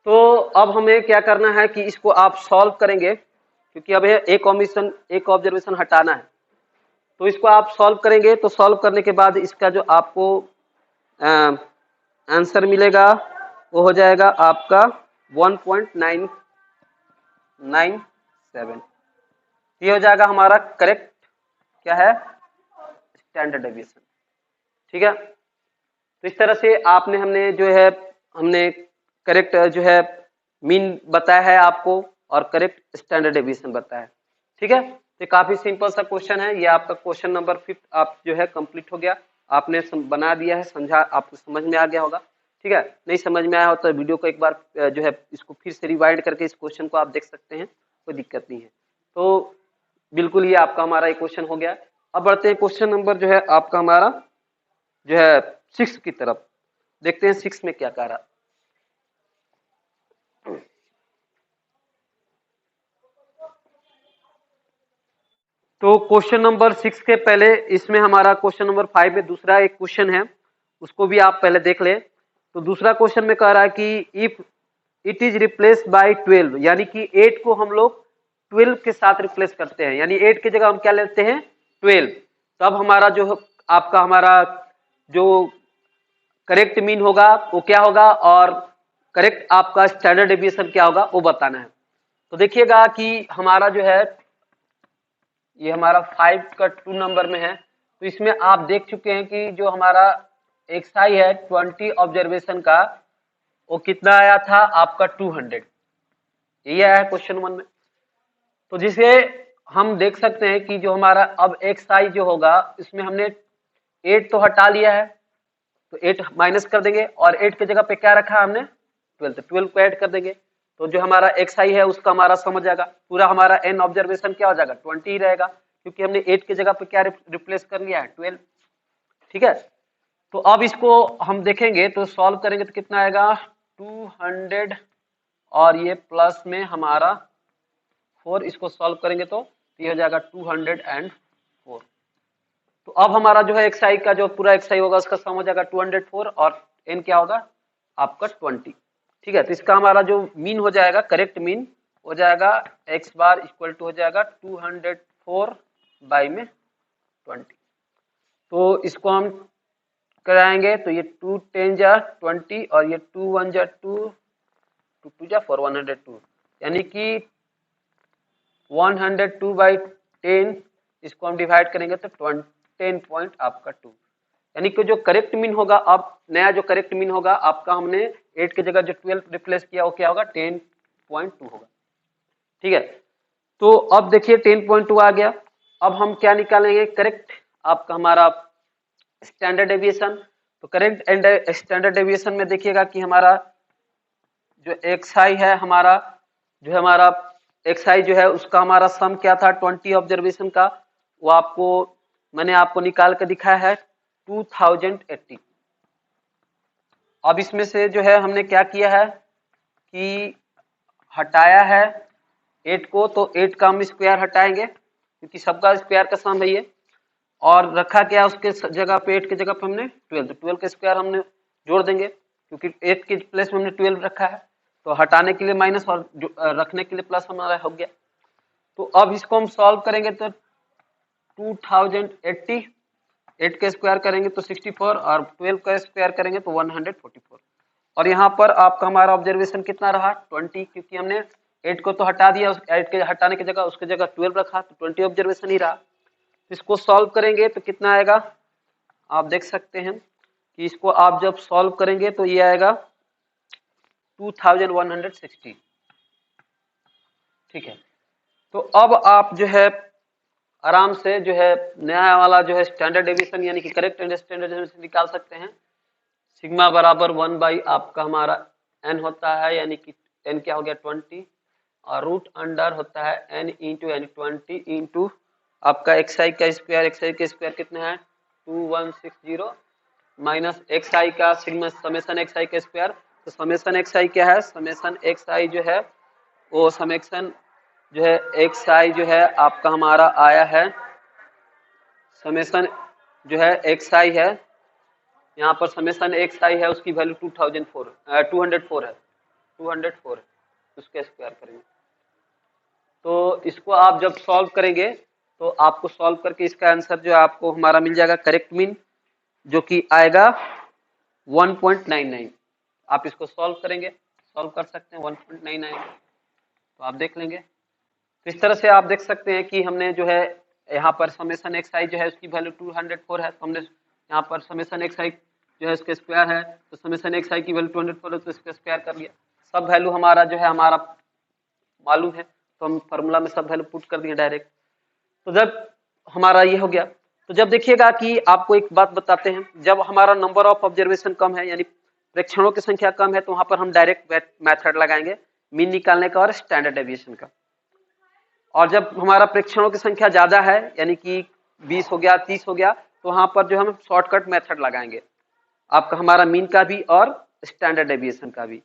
तो अब हमें क्या करना है कि इसको आप सॉल्व करेंगे, क्योंकि अब एक ऑब्जर्वेशन हटाना है, तो इसको आप सॉल्व करेंगे, तो सॉल्व करने के बाद इसका जो आपको आंसर मिलेगा वो हो जाएगा आपका 1.997, ये हो जाएगा हमारा करेक्ट क्या है स्टैंडर्ड डेविएशन, ठीक है। तो इस तरह से आपने हमने करेक्ट जो है मीन बताया है आपको और करेक्ट स्टैंडर्ड डेविएशन बताया है। ठीक है, तो काफी सिंपल सा क्वेश्चन है ये। आपका क्वेश्चन नंबर 5 आप जो है कंप्लीट हो गया, आपने बना दिया है, समझा, आपको समझ में आ गया होगा। ठीक है, नहीं समझ में आया हो तो वीडियो को एक बार जो है इसको फिर से रिवाइंड करके इस क्वेश्चन को आप देख सकते हैं, कोई दिक्कत नहीं है। तो बिल्कुल ये आपका हमारा एक क्वेश्चन हो गया। अब बढ़ते हैं क्वेश्चन नंबर जो है आपका हमारा जो है 6 की तरफ, देखते हैं 6 में क्या कह रहा। तो क्वेश्चन नंबर 6 के पहले इसमें हमारा क्वेश्चन नंबर 5 में दूसरा एक क्वेश्चन है, उसको भी आप पहले देख ले। तो दूसरा क्वेश्चन में कह रहा है कि if it is replace by 12, यानी कि 8 को हम लोग 12 के साथ रिप्लेस करते हैं, यानी 8 की जगह हम क्या लेते हैं 12। तब हमारा जो आपका हमारा जो करेक्ट मीन होगा वो क्या होगा और करेक्ट आपका स्टैंडर्ड डेविएशन क्या होगा वो बताना है। तो देखिएगा कि हमारा जो है ये हमारा 5 का 2 नंबर में है। तो इसमें आप देख चुके हैं कि जो हमारा एक्सआई है 20 ऑब्जर्वेशन का वो कितना आया था आपका 200, यही आया है क्वेश्चन 1 में। तो जिसे हम देख सकते हैं कि जो हमारा अब एक्सआई जो होगा इसमें हमने 8 तो हटा लिया है, तो 8 माइनस कर देंगे और 8 की जगह पे क्या रखा हमने 12, तो 12 को ऐड कर देंगे। तो जो हमारा एक्सआई है उसका हमारा समझ जाएगा, पूरा हमारा एन ऑब्जर्वेशन क्या हो जाएगा 20 ही रहेगा, क्योंकि हमने 8 की जगह पे क्या रिप्लेस कर लिया है 12। ठीक है, तो अब इसको हम देखेंगे तो सॉल्व करेंगे तो कितना आएगा 200 और ये प्लस में हमारा 4, इसको सॉल्व करेंगे तो ये हो जाएगा 204। तो अब हमारा जो है एक्सआई का जो पूरा एक्सआई होगा उसका सम हो जाएगा 204 और एन क्या होगा आपका 20। ठीक है, तो इसका हमारा जो मीन हो जाएगा करेक्ट मीन हो जाएगा एक्स बार इक्वल टू हो जाएगा 204 बाई में 20। तो इसको हम कराएंगे तो ये 2 10 जा 20 और ये 2 1 जा 2 2 2 जा 4 102, यानी कि 102 बाई 10 इसको हम डिवाइड करेंगे तो 10 पॉइंट आपका 2, यानी कि जो करेक्ट मीन होगा अब नया जो करेक्ट मीन होगा आपका हमने 8 की जगह जो 12 रिप्लेस किया वो क्या होगा 10.2 होगा। ठीक है, तो अब देखिए 10.2 आ गया। अब हम क्या निकालेंगे करेक्ट आपका हमारा स्टैंडर्ड डेविएशन। तो करेक्ट एंड स्टैंडर्ड डेविएशन में देखिएगा कि हमारा जो एक्सआई है हमारा जो है हमारा एक्सआई जो है उसका हमारा सम क्या था 20 ऑब्जर्वेशन का, वो आपको मैंने आपको निकाल कर दिखाया है 2080। अब इसमें से जो है हमने क्या किया है कि हटाया है 8 को, तो 8 का हम स्क्वायर हटाएंगे क्योंकि सबका स्क्वायर का सम है ये, और रखा क्या उसके जगह पे 8 की जगह पे हमने 12, तो 12 का स्क्वायर हमने जोड़ देंगे क्योंकि 8 के प्लेस में हमने 12 रखा है, तो हटाने के लिए माइनस और रखने के लिए प्लस हमारा हो गया। तो अब इसको हम सॉल्व करेंगे तो 2080, 8 का स्क्वायर करेंगे तो 64 और 12 का स्क्वायर करेंगे तो 144। और यहाँ पर आपका हमारा ऑब्जर्वेशन कितना रहा 20, क्योंकि हमने 8 को तो हटा दिया, 8 के हटाने की जगह उसकी जगह 12 रखा तो 20 ऑब्जर्वेशन ही रहा। इसको सॉल्व करेंगे तो कितना आएगा आप देख सकते हैं कि इसको आप जब सॉल्व करेंगे तो ये आएगा 2160। ठीक है, तो अब आप जो है आराम से जो है नया वाला जो है स्टैंडर्ड डेविएशन यानी कि करेक्ट एंड स्टैंडर्ड डेविएशन निकाल सकते हैं। सिग्मा बराबर 1 बाई आपका हमारा n होता है, यानी कि n क्या हो गया 20 और रूट अंडर होता है n इंटू यानी 20 इंटू आपका xi का स्क्वायर, xi का स्क्वायर कितना है 2160 माइनस xi का सिग्मा समेसन xi का स्क्वायर। तो समेसन xi क्या है समेसन xi जो है वो समेसन जो है xi जो है आपका हमारा आया है समेसन जो है xi है, यहाँ पर समेसन xi है उसकी वैल्यू 204 है 204 है, उसके स्क्वायर करेंगे। तो इसको आप जब सॉल्व करेंगे तो आपको सॉल्व करके इसका आंसर जो आपको हमारा मिल जाएगा करेक्ट मीन जो कि आएगा 1.99। आप इसको सॉल्व करेंगे, सॉल्व कर सकते हैं 1.99, तो आप देख लेंगे। तो इस तरह से आप देख सकते हैं कि हमने जो है यहाँ पर समेसन xi जो है उसकी वैल्यू 204 है, तो हमने यहाँ पर समेसन xi जो है इसका स्क्वायर है, तो समेशन एक्स आई की वैल्यू 204 है तो इसका स्क्वायर कर लिया। सब वैल्यू हमारा जो है हमारा मालूम है, तो हम फार्मूला में सब वैल्यू पुट कर दिए डायरेक्ट। तो जब हमारा ये हो गया, तो जब देखिएगा कि आपको एक बात बताते हैं, जब हमारा नंबर ऑफ ऑब्जर्वेशन कम है यानी प्रेक्षणों की संख्या कम है, तो वहां पर हम डायरेक्ट मेथड लगाएंगे मीन निकालने का और स्टैंडर्ड डेविएशन का। और जब हमारा प्रेक्षणों की संख्या ज्यादा है यानी कि 20 हो गया 30 हो गया, तो वहां पर जो हम शॉर्टकट मेथड लगाएंगे आपका हमारा मीन का भी और स्टैंडर्ड डेविएशन का भी।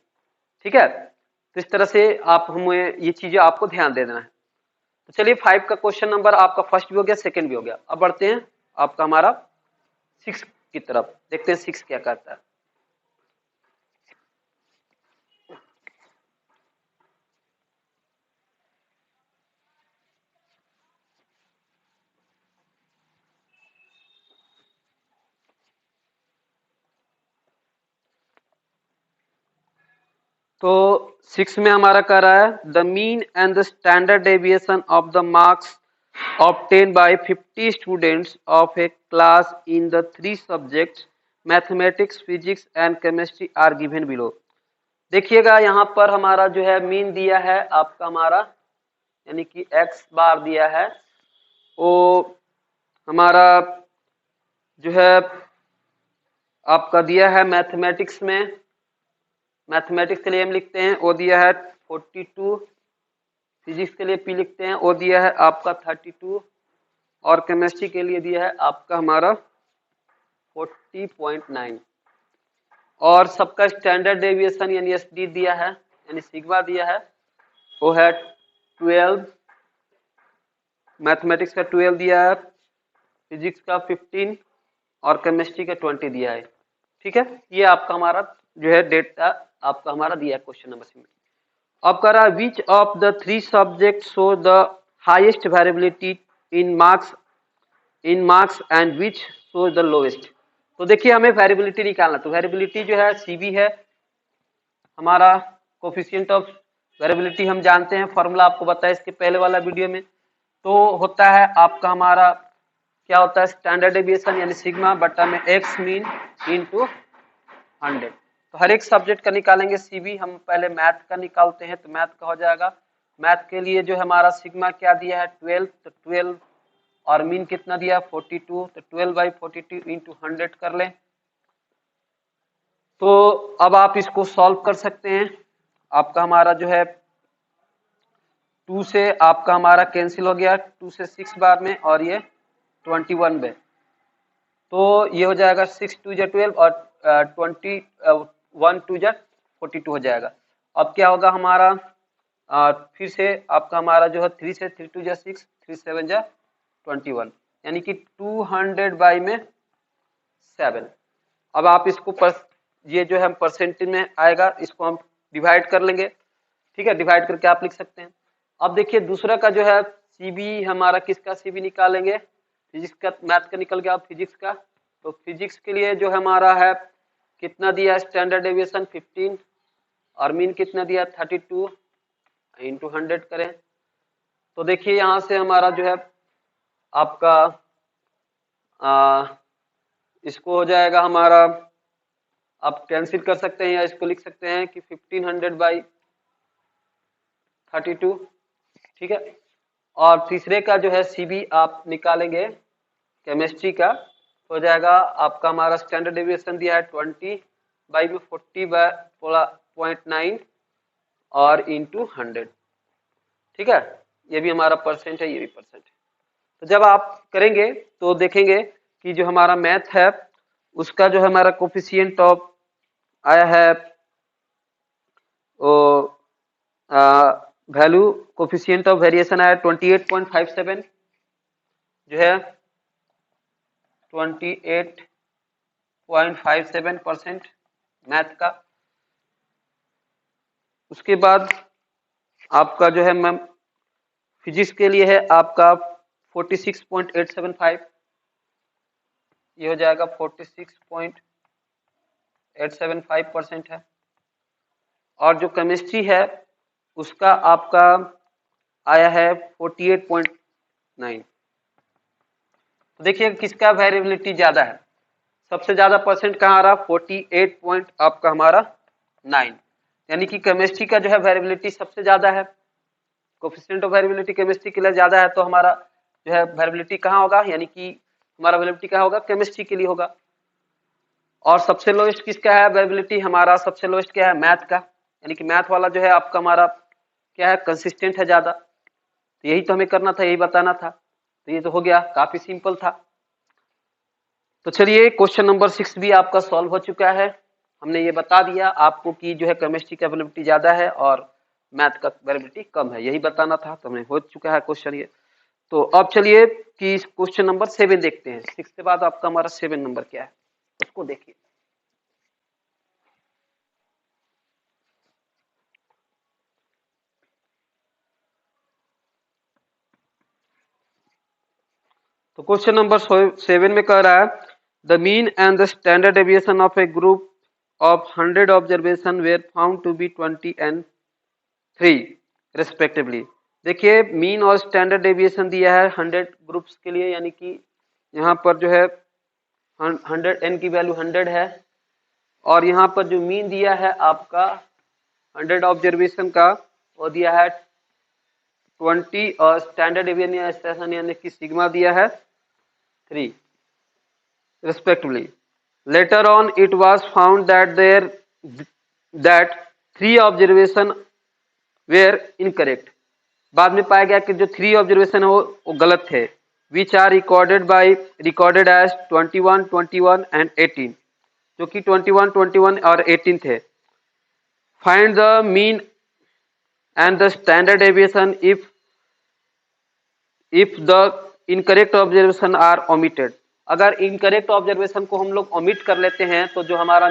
ठीक है, तो इस तरह से आप हमें ये चीजें आपको ध्यान दे देना है। तो चलिए 5 का क्वेश्चन नंबर आपका फर्स्ट भी हो गया, सेकंड भी हो गया। अब बढ़ते हैं आपका हमारा 6 की तरफ, देखते हैं 6 क्या करता है। तो 6 में हमारा कह रहा है the mean and the standard deviation of the marks obtained by 50 students of a class in the 3 subjects mathematics, physics and chemistry are given below। देखिएगा यहाँ पर हमारा जो है मीन दिया है आपका हमारा यानी कि x बार दिया है, वो हमारा जो है आपका दिया है मैथमेटिक्स में, मैथमेटिक्स के लिए हम लिखते हैं वो दिया है 42, फिजिक्स के लिए पी लिखते हैं वो दिया है आपका 32 और केमिस्ट्री के लिए दिया है आपका हमारा 40.9 और सबका स्टैंडर्ड डेविएशन यानी एसडी दिया है यानी सिग्मा दिया है वो है 12, मैथमेटिक्स का 12 दिया है, फिजिक्स का 15 और केमिस्ट्री का 20 दिया है। ठीक है, ये आपका हमारा जो है डेटा आपका हमारा दिया है क्वेश्चन नंबर सी में। अब कह रहा है which of the 3 subject show the highest variability in marks and which show the lowest. तो देखिए हमें वेरिएबिलिटी निकालना, तो वेरिएबिलिटी जो है सीबी है हमारा कोफिशिएंट ऑफ वेरिएबिलिटी, हम जानते हैं फॉर्मूला आपको बताया इसके पहले वाला वीडियो में। तो होता है आपका हमारा क्या होता है स्टैंडर्ड डेविएशन यानी सिग्मा बटा में एक्स मीन इनटू 100। तो हर एक सब्जेक्ट का निकालेंगे सीबी, हम पहले मैथ का निकालते हैं। तो मैथ का हो जाएगा, मैथ के लिए जो हमारा सिग्मा क्या दिया है 12, तो 12 और मीन कितना दिया 42, तो 12/42 इंटू 100 कर लें। तो अब आप इसको सॉल्व कर सकते हैं। आपका हमारा जो है 2 से आपका हमारा कैंसिल हो गया, 2 से 6 बार में और ये 21 में, तो ये हो जाएगा 6 2 जा 12 और 1 2 जा 42 हो जाएगा। अब क्या होगा हमारा फिर से आपका हमारा जो है 3 से 3 2 जा 6, 3 7 जा 21 यानी कि 200 बाई में 7। अब आप इसको ये जो है परसेंटेज में आएगा, इसको हम डिवाइड कर लेंगे। ठीक है, डिवाइड करके आप लिख सकते हैं। अब देखिए दूसरा का जो है सीबी हमारा किसका सीबी निकालेंगे, फिजिक्स का, मैथ का निकल गया फिजिक्स का। तो फिजिक्स के लिए जो हमारा है कितना दिया स्टैंडर्ड डेविएशन 15 और मीन कितना दिया 32 इंटू 100 करें। तो देखिए यहाँ से हमारा जो है आपका इसको हो जाएगा हमारा, आप कैंसिल कर सकते हैं या इसको लिख सकते हैं कि 1500/32। ठीक है, और तीसरे का जो है सीबी आप निकालेंगे केमिस्ट्री का, हो जाएगा आपका हमारा स्टैंडर्ड डेविएशन दिया है 20/40/0.9 और इंटू 100। ठीक है, ये भी हमारा परसेंट है, ये भी परसेंट है। तो जब आप करेंगे तो देखेंगे कि जो हमारा मैथ है उसका जो हमारा कोफिशिएंट ऑफ आया है वो वैल्यू कोफिशिएंट ऑफ वेरिएशन आया 28.57 जो है 28.57% मैथ का। उसके बाद आपका जो है मैम फिजिक्स के लिए है आपका 46.875, ये हो जाएगा 46.875% है। और जो केमिस्ट्री है उसका आपका आया है 48.9। तो देखिए किसका वेरिएबिलिटी ज्यादा है, सबसे ज्यादा परसेंट कहाँ आ रहा, 48 पॉइंट आपका हमारा 9, यानी कि केमिस्ट्री का जो है वेरिएबिलिटी सबसे ज्यादा है, कोफिशिएंट ऑफ वेरिएबिलिटी केमिस्ट्री के लिए ज्यादा है, तो हमारा जो है वेरिएबिलिटी कहाँ होगा, यानी कि हमारा वेरिएबिलिटी कहाँ होगा, केमिस्ट्री के लिए होगा। और सबसे लोएस्ट किसका है वेरिएबिलिटी, हमारा सबसे लोएस्ट क्या है, मैथ का, यानी कि मैथ वाला जो है आपका हमारा क्या है, कंसिस्टेंट है ज्यादा। तो यही तो हमें करना था, यही बताना था, तो ये तो हो गया, काफी सिंपल था। तो चलिए क्वेश्चन नंबर 6 भी आपका सॉल्व हो चुका है। हमने ये बता दिया आपको कि जो है केमिस्ट्री का वेरिएबिलिटी ज्यादा है और मैथ का वेरिएबिलिटी कम है, यही बताना था, तो हमें हो चुका है क्वेश्चन ये। तो अब चलिए कि क्वेश्चन नंबर 7 देखते हैं। 6 के बाद आपका हमारा 7 नंबर क्या है उसको देखिए। तो क्वेश्चन नंबर 7 में कह रहा है the mean and the standard deviation of a group of 100 observation were found to be 20 and 3 respectively. देखिए मीन और स्टैंडर्ड डेविएशन दिया है 100 ग्रुप्स के लिए, यानी कि यहाँ पर जो है 100 n की वैल्यू 100 है, और यहाँ पर जो मीन दिया है आपका 100 ऑब्जर्वेशन का वो दिया है 20, और स्टैंडर्ड डेविएशन यानी कि सिग्मा दिया है 3 respectively. Later on, it was found that 3 observation were incorrect. बाद में पाया गया कि जो 3 ऑब्जर्वेशन है वो गलत थे, which are recorded as 21, 21 and 18, जो कि 21, 21 और 18 थे। Find the mean and the standard deviation if the incorrect observation are omitted. अगर इनकरेक्ट ऑब्जर्वेशन को हम लोग ओमिट कर लेते हैं तो जो हमारा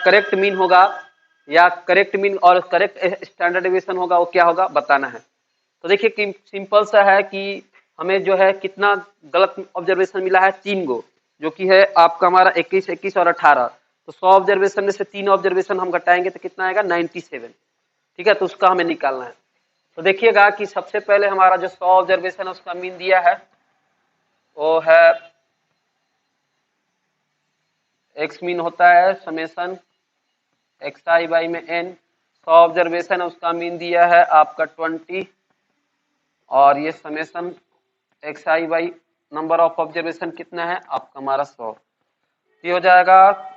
करेक्ट मीन होगा या करेक्ट मीन और करेक्ट स्टैंडर्ड डेविएशन होगा वो क्या होगा बताना है। तो देखिए कि सिंपल सा है कि हमें जो है कितना गलत ऑब्जर्वेशन मिला है, 3 गो, जो कि है आपका हमारा 21, 21 और 18। तो 100 ऑब्जर्वेशन में से 3 ऑब्जर्वेशन हम घटाएंगे तो कितना आएगा, 97। ठीक है, तो उसका हमें निकालना है। तो देखिएगा कि सबसे पहले हमारा जो 100 ऑब्जर्वेशन है उसका मीन दिया है वो है एक्स मीन होता है समेशन एक्स आई बाई में एन। 100 ऑब्जर्वेशन है उसका मीन दिया है आपका 20, और ये summation x i by number of observation कितना है आपका हमारा 100। ये हो जाएगा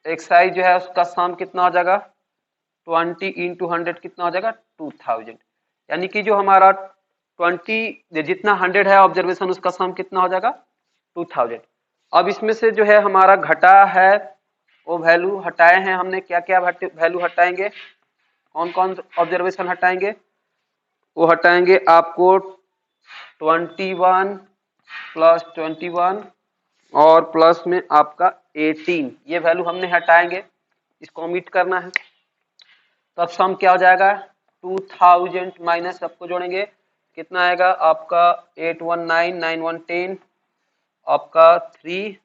एक्स आई जो है उसका सम कितना हो जाएगा 20 इंटू 100 कितना हो जाएगा 2000, यानी कि जो हमारा 20 जितना 100 है ऑब्जर्वेशन उसका सम कितना हो जाएगा 2000। अब इसमें से जो है हमारा घटा है वो वैल्यू हटाए हैं हमने, क्या क्या वैल्यू हटाएंगे, कौन कौन ऑब्जर्वेशन हटाएंगे, वो हटाएंगे आपको 21 प्लस 21 और प्लस में आपका 18, ये वैल्यू हमने हटाएंगे, इसको ओमिट करना है। तो अब सम क्या हो जाएगा 2000 माइनस सबको जोड़ेंगे कितना आएगा आपका 819 9110 आपका 3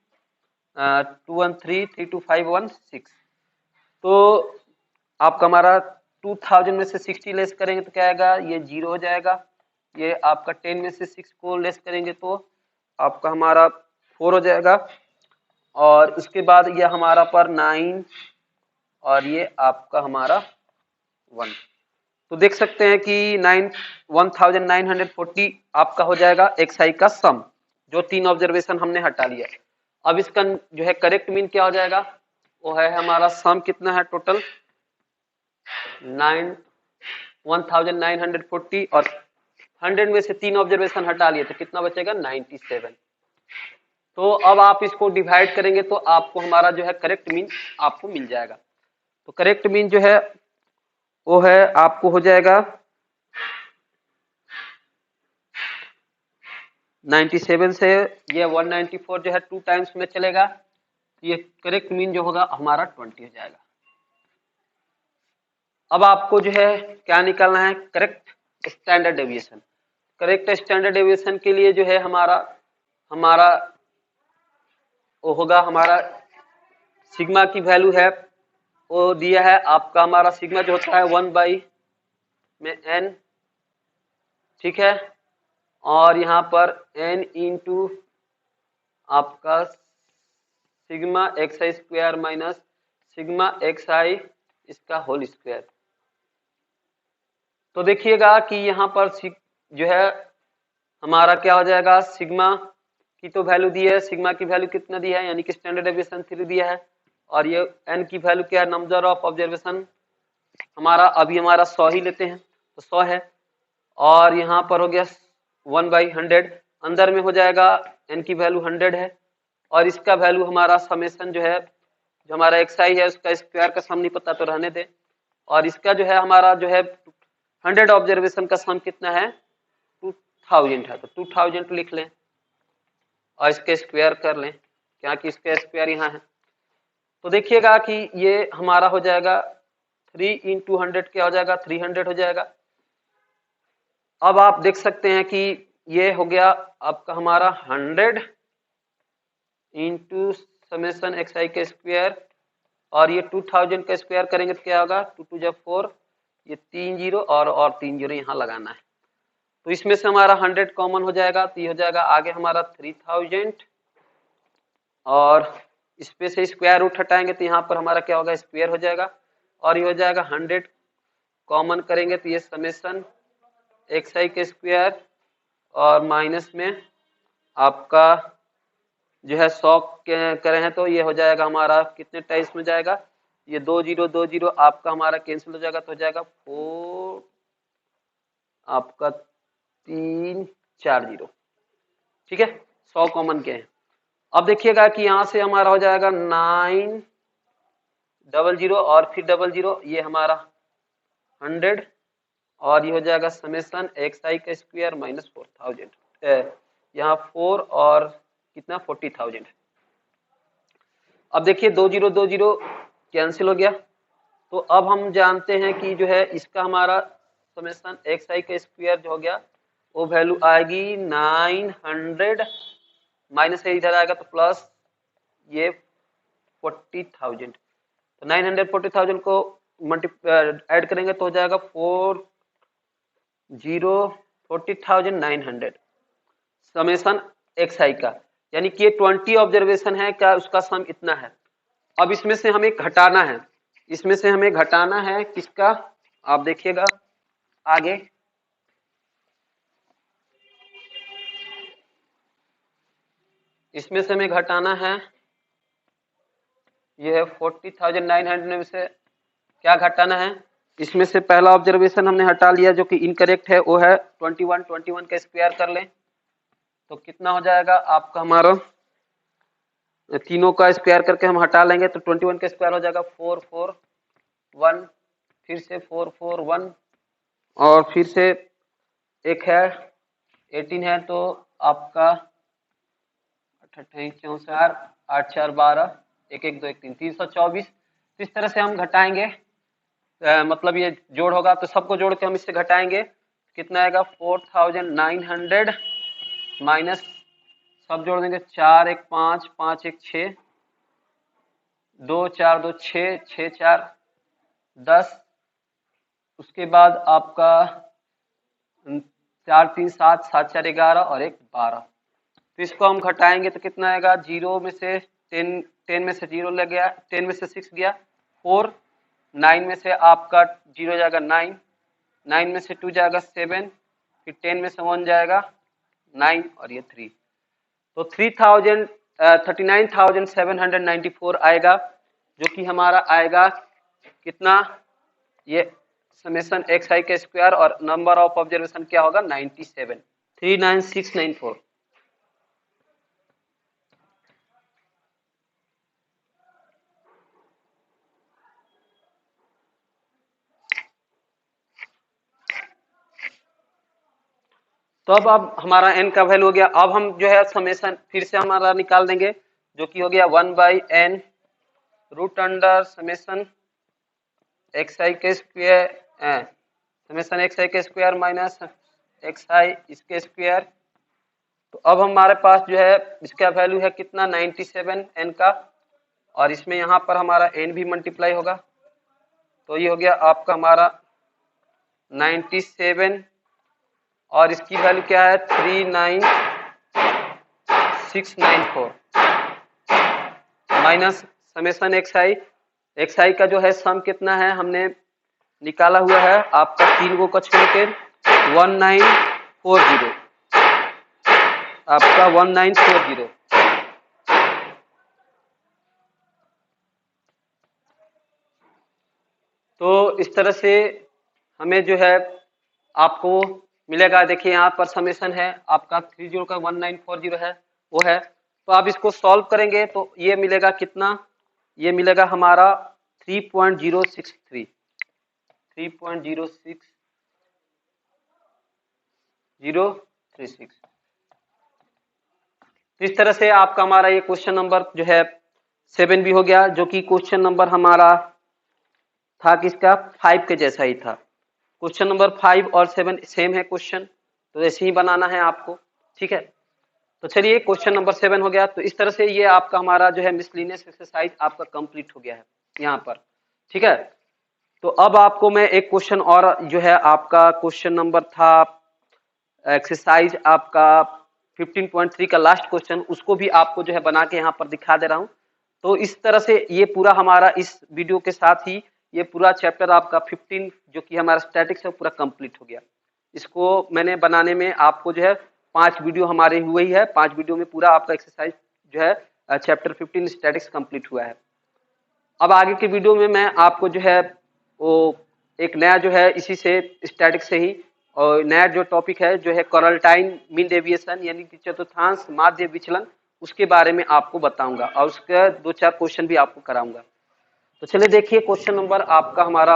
213 32516। तो आपका हमारा 2000 में से 60 लेस करेंगे तो क्या आएगा, ये 0 हो जाएगा। ये आपका 10 में से 6 को लेस करेंगे तो आपका हमारा 4 हो जाएगा, और उसके बाद ये हमारा पर 9 और ये आपका हमारा 1। तो देख सकते हैं कि 1940 आपका हो जाएगा एक्स आई का सम, जो 3 ऑब्जर्वेशन हमने हटा लिया। अब इसका जो है करेक्ट मीन क्या हो जाएगा, वो है हमारा सम कितना है टोटल 1940, और 100 में से 3 ऑब्जर्वेशन हटा लिए तो कितना बचेगा 97। तो अब आप इसको डिवाइड करेंगे तो आपको हमारा जो है करेक्ट मीन आपको मिल जाएगा। तो करेक्ट मीन जो है वो है आपको हो जाएगा 97 से ये 194 जो है 2 टाइम्स में चलेगा, ये करेक्ट मीन जो होगा हमारा 20 हो जाएगा। अब आपको जो है क्या निकालना है, correct standard deviation. Correct standard deviation के लिए जो है हमारा वो होगा हमारा सिग्मा की वैल्यू है वो दिया है आपका हमारा सिग्मा जो होता है 1 बाई में n, ठीक है, और यहाँ पर n इंटू आपका सिग्मा एक्स आई स्क्वायर माइनस सिग्मा एक्स आई इसका होल स्क्वायर। तो देखिएगा कि यहाँ पर जो है हमारा क्या हो जाएगा, सिग्मा की तो वैल्यू दी है, सिग्मा की वैल्यू कितना दी है, यानी कि स्टैंडर्ड डेविएशन 3 दिया है, और ये एन की वैल्यू क्या है, नंबर ऑफ ऑब्जर्वेशन हमारा अभी हमारा 100 ही लेते हैं तो 100 है, और यहाँ पर हो गया 1/100, अंदर में हो जाएगा एन की वैल्यू 100 है, और इसका वैल्यू हमारा समेशन जो है, जो हमारा एक्स आई है उसका स्क्वायर का सम नहीं पता तो रहने दे, और इसका जो है हमारा जो है 100 ऑब्जर्वेशन का सम कितना है 2000 है, तो 2000 लिख लें और इसके स्क्वायर कर लें, क्या कि इसका स्क्वायर यहाँ है। तो देखिएगा कि ये हमारा हो जाएगा 3 × 100 क्या हो जाएगा 300 हो जाएगा। अब आप देख सकते हैं कि ये हो गया आपका हमारा 100 इंटू समेशन एक्स आई का स्क्वायर, और ये 2000 का स्क्वायर करेंगे तो क्या होगा 2 2 4, ये 3 जीरो और 3 जीरो यहाँ लगाना है। तो इसमें से हमारा 100 कॉमन हो जाएगा, तो ये हो जाएगा आगे हमारा 3000, और इस पे से स्क्वायर रूट हटाएंगे तो यहाँ पर हमारा क्या होगा स्क्वायर हो जाएगा, और ये हो जाएगा 100 कॉमन करेंगे तो ये समेशन एक्स आई के स्क्वायर और माइनस में आपका जो है 100 करें हैं तो ये हो जाएगा हमारा कितने टाइम्स में जाएगा, ये 2 जीरो आपका हमारा कैंसिल हो जाएगा, तो हो जाएगा 4 आपका 3 4 जीरो, ठीक है 100 कॉमन के हैं। अब देखिएगा कि यहाँ से हमारा हो जाएगा 900 और फिर 00, ये हमारा 100, और ये हो जाएगा समेशन एक्स आई का स्क्वायर माइनस 4000, यहाँ 4 और कितना 40,000। अब देखिए 20 कैंसिल हो गया, तो अब हम जानते हैं कि जो है इसका हमारा समेशन एक्स आई का स्क्वायर जो हो गया वो वैल्यू आएगी 900 माइनस है इधर आएगा तो प्लस ये 40,000, तो 940,000 को ऐड करेंगे तो हो जाएगा 40,900 समेशन एक्स आई का, यानी कि ये 20 ऑब्जर्वेशन है क्या उसका सम इतना है। अब इसमें से हमें घटाना है, इसमें से हमें घटाना है किसका, आप देखिएगा आगे इसमें से हमें घटाना है, ये है 40,900 में से क्या घटाना है, इसमें से पहला ऑब्जर्वेशन हमने हटा लिया जो कि इनकरेक्ट है, वो है 21 का स्क्वायर कर लें तो कितना हो जाएगा आपका हमारा, तीनों का स्क्वायर करके हम हटा लेंगे तो 21 का स्क्वायर हो जाएगा 441, फिर से 441 और फिर से एक है 18 है, तो आपका 28 64 8 4 12 1 1 2 1 3 324। इस तरह से हम घटाएंगे, मतलब ये जोड़ होगा तो सबको जोड़ के हम इससे घटाएंगे, कितना आएगा 4900 माइनस सब जोड़ देंगे 4 1 5 5 1 6 2 4 2 6 6 4 10, उसके बाद आपका 4 3 7 7 4 11 और 1 12। तो इसको हम घटाएंगे तो कितना आएगा, 0 में से 10 में से 0 लग गया, 10 में से 6 गया 4, 9 में से आपका 0 जाएगा 9, 9 में से 2 जाएगा 7, फिर 10 में से 1 जाएगा 9 और ये 3, तो 39,794 आएगा, जो कि हमारा आएगा कितना, ये समेशन एक्स आई का स्क्वायर और नंबर ऑफ ऑब्जर्वेशन क्या होगा 97, 39694। तो अब हमारा n का वैल्यू हो गया, अब हम जो है समेशन फिर से हमारा निकाल देंगे जो कि हो गया 1/n root under summation x i के स्क्वायर, समेशन एक्स आई के स्क्वायर माइनस एक्स आई इसके स्क्वायर। तो अब हमारे पास जो है इसका वैल्यू है कितना 97 n का, और इसमें यहाँ पर हमारा n भी मल्टीप्लाई होगा, तो ये हो गया आपका हमारा 97 और इसकी वैल्यू क्या है 39694, माइनस समेसन एक्स आई का जो है सम कितना है हमने निकाला हुआ है आपका 3 को छोड़ के 1940 आपका 1940। तो इस तरह से हमें जो है आपको मिलेगा। देखिए यहाँ पर समेसन है आपका 30 का 1940 है वो है। तो आप इसको सॉल्व करेंगे तो ये मिलेगा कितना, ये मिलेगा हमारा 3.063 3.06036। तो इस तरह से आपका हमारा ये क्वेश्चन नंबर जो है 7 भी हो गया, जो कि क्वेश्चन नंबर हमारा था किसका 5 के जैसा ही था। क्वेश्चन नंबर 5 और 7 सेम है क्वेश्चन, तो ऐसे ही बनाना है आपको, ठीक है। तो चलिए क्वेश्चन नंबर 7 हो गया। तो इस तरह से ये आपका हमारा जो है मिसलिनियस एक्सरसाइज आपका कंप्लीट हो गया है यहाँ पर, ठीक है। तो अब आपको मैं एक क्वेश्चन और जो है आपका क्वेश्चन नंबर था एक्सरसाइज आपका 15.3 का लास्ट क्वेश्चन, उसको भी आपको जो है बना के यहाँ पर दिखा दे रहा हूँ। तो इस तरह से ये पूरा हमारा इस वीडियो के साथ ही ये पूरा चैप्टर आपका 15 जो कि हमारा स्टैटिक्स है पूरा कंप्लीट हो गया। इसको मैंने बनाने में आपको जो है 5 वीडियो हमारे हुए ही है, 5 वीडियो में पूरा आपका एक्सरसाइज जो है चैप्टर 15 स्टैटिक्स कंप्लीट हुआ है। अब आगे के वीडियो में मैं आपको जो है वो एक नया जो है इसी से स्टैटिक्स से ही और नया जो टॉपिक है जो है कोरल्टाइन मीन डेविएशन यानी कि चतुर्थांश माध्य विचलन, उसके बारे में आपको बताऊंगा और उसके 2-4 क्वेश्चन भी आपको कराऊंगा। तो चलिए देखिए क्वेश्चन नंबर आपका हमारा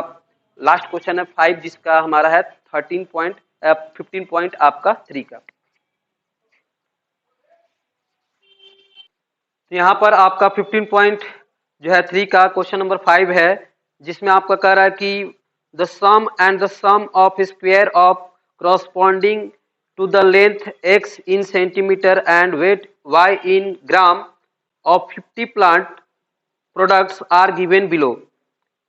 लास्ट क्वेश्चन है 5, जिसका हमारा है 15 आपका 3 का। तो यहाँ पर आपका 15.3 का क्वेश्चन नंबर 5 है, जिसमें आपका कह रहा है कि the sum and the sum of square of corresponding to the length x in centimeter and weight y in gram of 50 plant products are given below।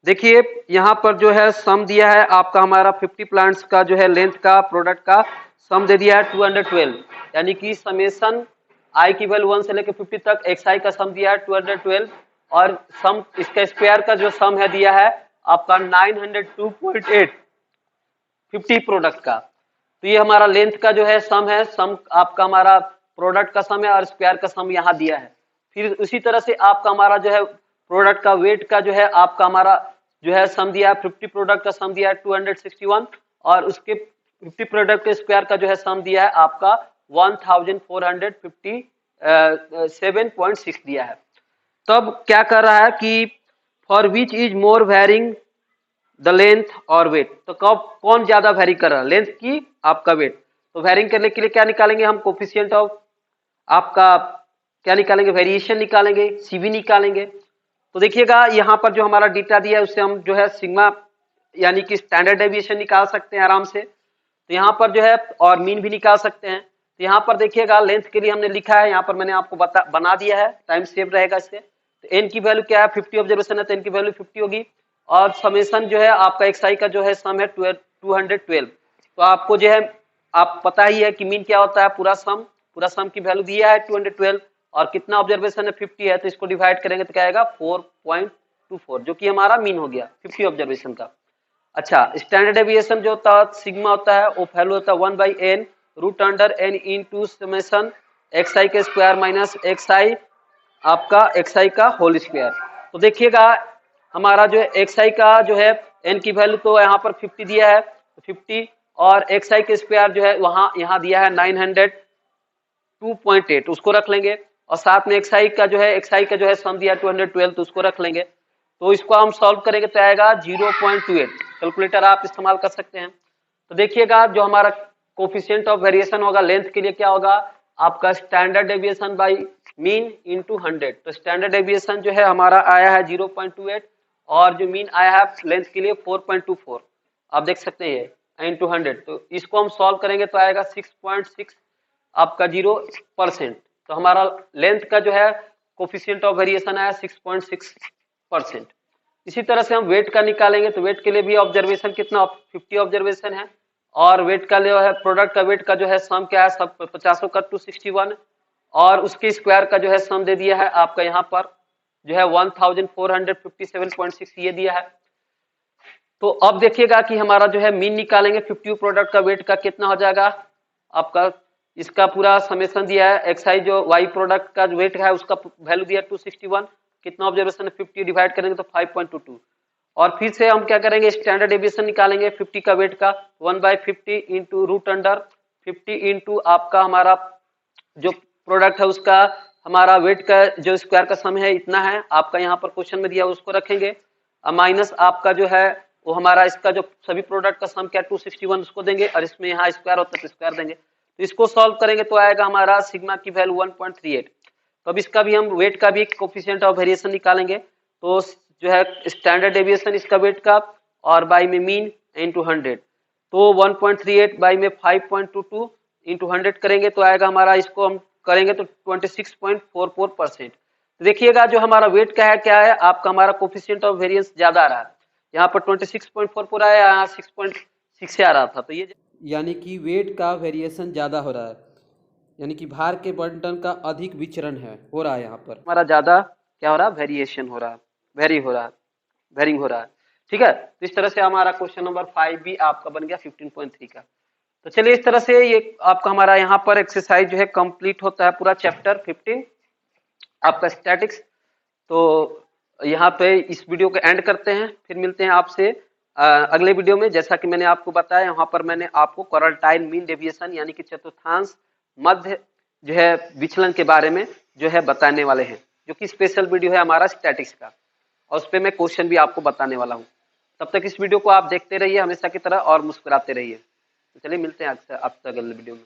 देखिए यहाँ पर जो है सम दिया है आपका हमारा 50 प्लांट्स का जो है लेंथ का प्रोडक्ट का सम दे दिया है 212, यानी कि समेसन आई की वैल्यू 1 से लेकर 50 तक एक्स आई का सम दिया है 212 और सम इसका स्क्वायर का जो सम है दिया है आपका 902.8 50 प्रोडक्ट का। तो ये हमारा लेंथ का जो है सम है, सम आपका हमारा प्रोडक्ट का सम है और स्क्वायर का सम यहाँ दिया है। फिर उसी तरह से आपका हमारा जो है प्रोडक्ट का वेट का जो है आपका हमारा जो है सम दिया है 50 प्रोडक्ट का सम दिया है 261 और उसके 50 प्रोडक्ट के स्क्वायर का जो है सम दिया है आपका 1457.6 दिया है। तब क्या कर रहा है कि for which is more varying the length और वेट, तो कब कौन ज्यादा वेरी कर रहा है, लेंथ की आपका वेट। तो वेरिंग करने के लिए क्या निकालेंगे हम, कोफिशिएंट ऑफ आपका क्या निकालेंगे, वेरिएशन निकालेंगे, सीवी निकालेंगे। तो देखिएगा यहाँ पर जो हमारा डेटा दिया है उससे हम जो है सिग्मा यानी कि स्टैंडर्ड डेविएशन निकाल सकते हैं आराम से। तो यहाँ पर जो है और मीन भी निकाल सकते हैं। तो यहाँ पर देखिएगा लेंथ के लिए हमने लिखा है, यहाँ पर मैंने आपको बना दिया है, टाइम सेव रहेगा इससे। तो एन की वैल्यू क्या है 50 ऑब्जर्वेशन है तो एन की वैल्यू 50 होगी और समेसन जो है आपका एक्स आई का जो है सम है 212। तो आपको जो है आप पता ही है कि मीन क्या होता है, पूरा सम की वैल्यू दिया है 212 और कितना ऑब्जर्वेशन है 50 है, तो इसको डिवाइड करेंगे तो क्या आएगा 4.24 जो कि हमारा मीन हो गया 50 ऑब्जर्वेशन का। अच्छा स्टैंडर्ड डेविएशन जो होता है सिग्मा होता है वो वैल्यू होता है 1/n root under n into summation x i के स्क्वायर माइनस एक्स आई आपका एक्स आई का होल स्क्वायर। तो देखिएगा हमारा जो है एक्स आई का जो है n की वैल्यू तो यहाँ पर 50 दिया है 50 और एक्स आई के स्क्वायर जो है वहाँ यहाँ दिया है 902.8 उसको रख लेंगे और साथ में एक्स आई का जो है सम दिया 212 तो उसको रख लेंगे। तो इसको हम सॉल्व करेंगे तो आएगा 0.28। कैलकुलेटर आप इस्तेमाल कर सकते हैं। तो देखिएगा जो हमारा कोफिशिएंट ऑफ वेरिएशन होगा लेंथ के लिए क्या होगा आपका standard deviation by mean into 100। तो स्टैंडर्ड डेविएशन जो है हमारा आया है 0.28 और जो मीन आया है लेंथ के लिए 4.24 आप देख सकते हैं इनटू 100। तो इसको हम सॉल्व करेंगे तो आएगा 6.6 आपका 0%। तो हमारा लेंथ का जो है कोफिशिएंट ऑफ वेरिएशन आया 6.6%। इसी तरह से हम वेट का निकालेंगे तो वेट के लिए भी ऑब्जर्वेशन कितना 50 ऑब्जर्वेशन है और वेट का जो है प्रोडक्ट का वेट का जो है सम क्या है सब 50 का 261 और उसके स्क्वायर का जो है सम दे दिया है आपका यहाँ पर जो है 1457.6 ये दिया है। तो अब देखिएगा कि हमारा जो है मीन निकालेंगे 50 प्रोडक्ट का वेट का कितना हो जाएगा आपका, इसका पूरा समेशन दिया है। एक्सआई जो वाई प्रोडक्ट का जो वेट है उसका वैल्यू दिया 261, कितना ऑब्जर्वेशन है 50 डिवाइड करेंगे तो 5.22। और फिर से हम क्या करेंगे, स्टैंडर्ड डेविएशन निकालेंगे 50 का वेट का 1/50 इंटू रूट अंडर 50 इंटू आपका हमारा जो प्रोडक्ट है उसका हमारा वेट का जो स्क्वायर का सम है इतना है, आपका यहाँ पर क्वेश्चन में दिया उसको रखेंगे, माइनस आपका जो है वो हमारा इसका जो सभी प्रोडक्ट का सम क्या 261 उसको देंगे, और इसमें यहाँ स्क्वायर होता है तो स्क्वायर देंगे। तो इसको सॉल्व करेंगे तो आएगा हमारा सिग्मा की वैल्यू 1.38। तो अब इसका भी हम वेट का भी कोफिशिएंट ऑफ वेरिएशन निकालेंगे, तो जो है स्टैंडर्ड डेविएशन इसका वेट का और बाई में मीन इंटू 100, तो 1.38 बाई में 5.22 इंटू 100 करेंगे तो आएगा हमारा, इसको हम करेंगे तो 26.44%। तो देखिएगा जो हमारा वेट का है क्या है आपका, हमारा कोफिशिएंट ऑफ वेरिएंस ज्यादा आ रहा है, यहाँ पर 26.44 आया, यहाँ 6.6 आ रहा था, तो ये यानी कि वेट का वेरिएशन ज़्यादा हो रहा है, यानी कि भार के बंटन का अधिक विचरण हो रहा है यहाँ पर। हमारा ज्यादा क्या हो रहा है, वेरिएशन हो रहा है, वेरी हो रहा है, वेरिंग हो रहा है। ठीक है, तो इस तरह से हमारा क्वेश्चन नंबर 5 भी आपका बन गया 15.3 का। तो चलिए इस तरह से ये आपका हमारा यहाँ पर एक्सरसाइज जो है कंप्लीट होता है पूरा चैप्टर 15 आपका स्टैटिक्स। तो यहाँ पे इस वीडियो को एंड करते हैं, फिर मिलते हैं आपसे अगले वीडियो में। जैसा कि मैंने आपको बताया यहाँ पर मैंने आपको क्वारंटाइन मीन डेविएशन यानी कि चतुर्थांश मध्य जो है विचलन के बारे में जो है बताने वाले हैं, जो कि स्पेशल वीडियो है हमारा स्टैटिक्स का, और उस पर मैं क्वेश्चन भी आपको बताने वाला हूँ। तब तक इस वीडियो को आप देखते रहिए हमेशा की तरह और मुस्कुराते रहिए। तो चलिए मिलते हैं आपसे अगले वीडियो में।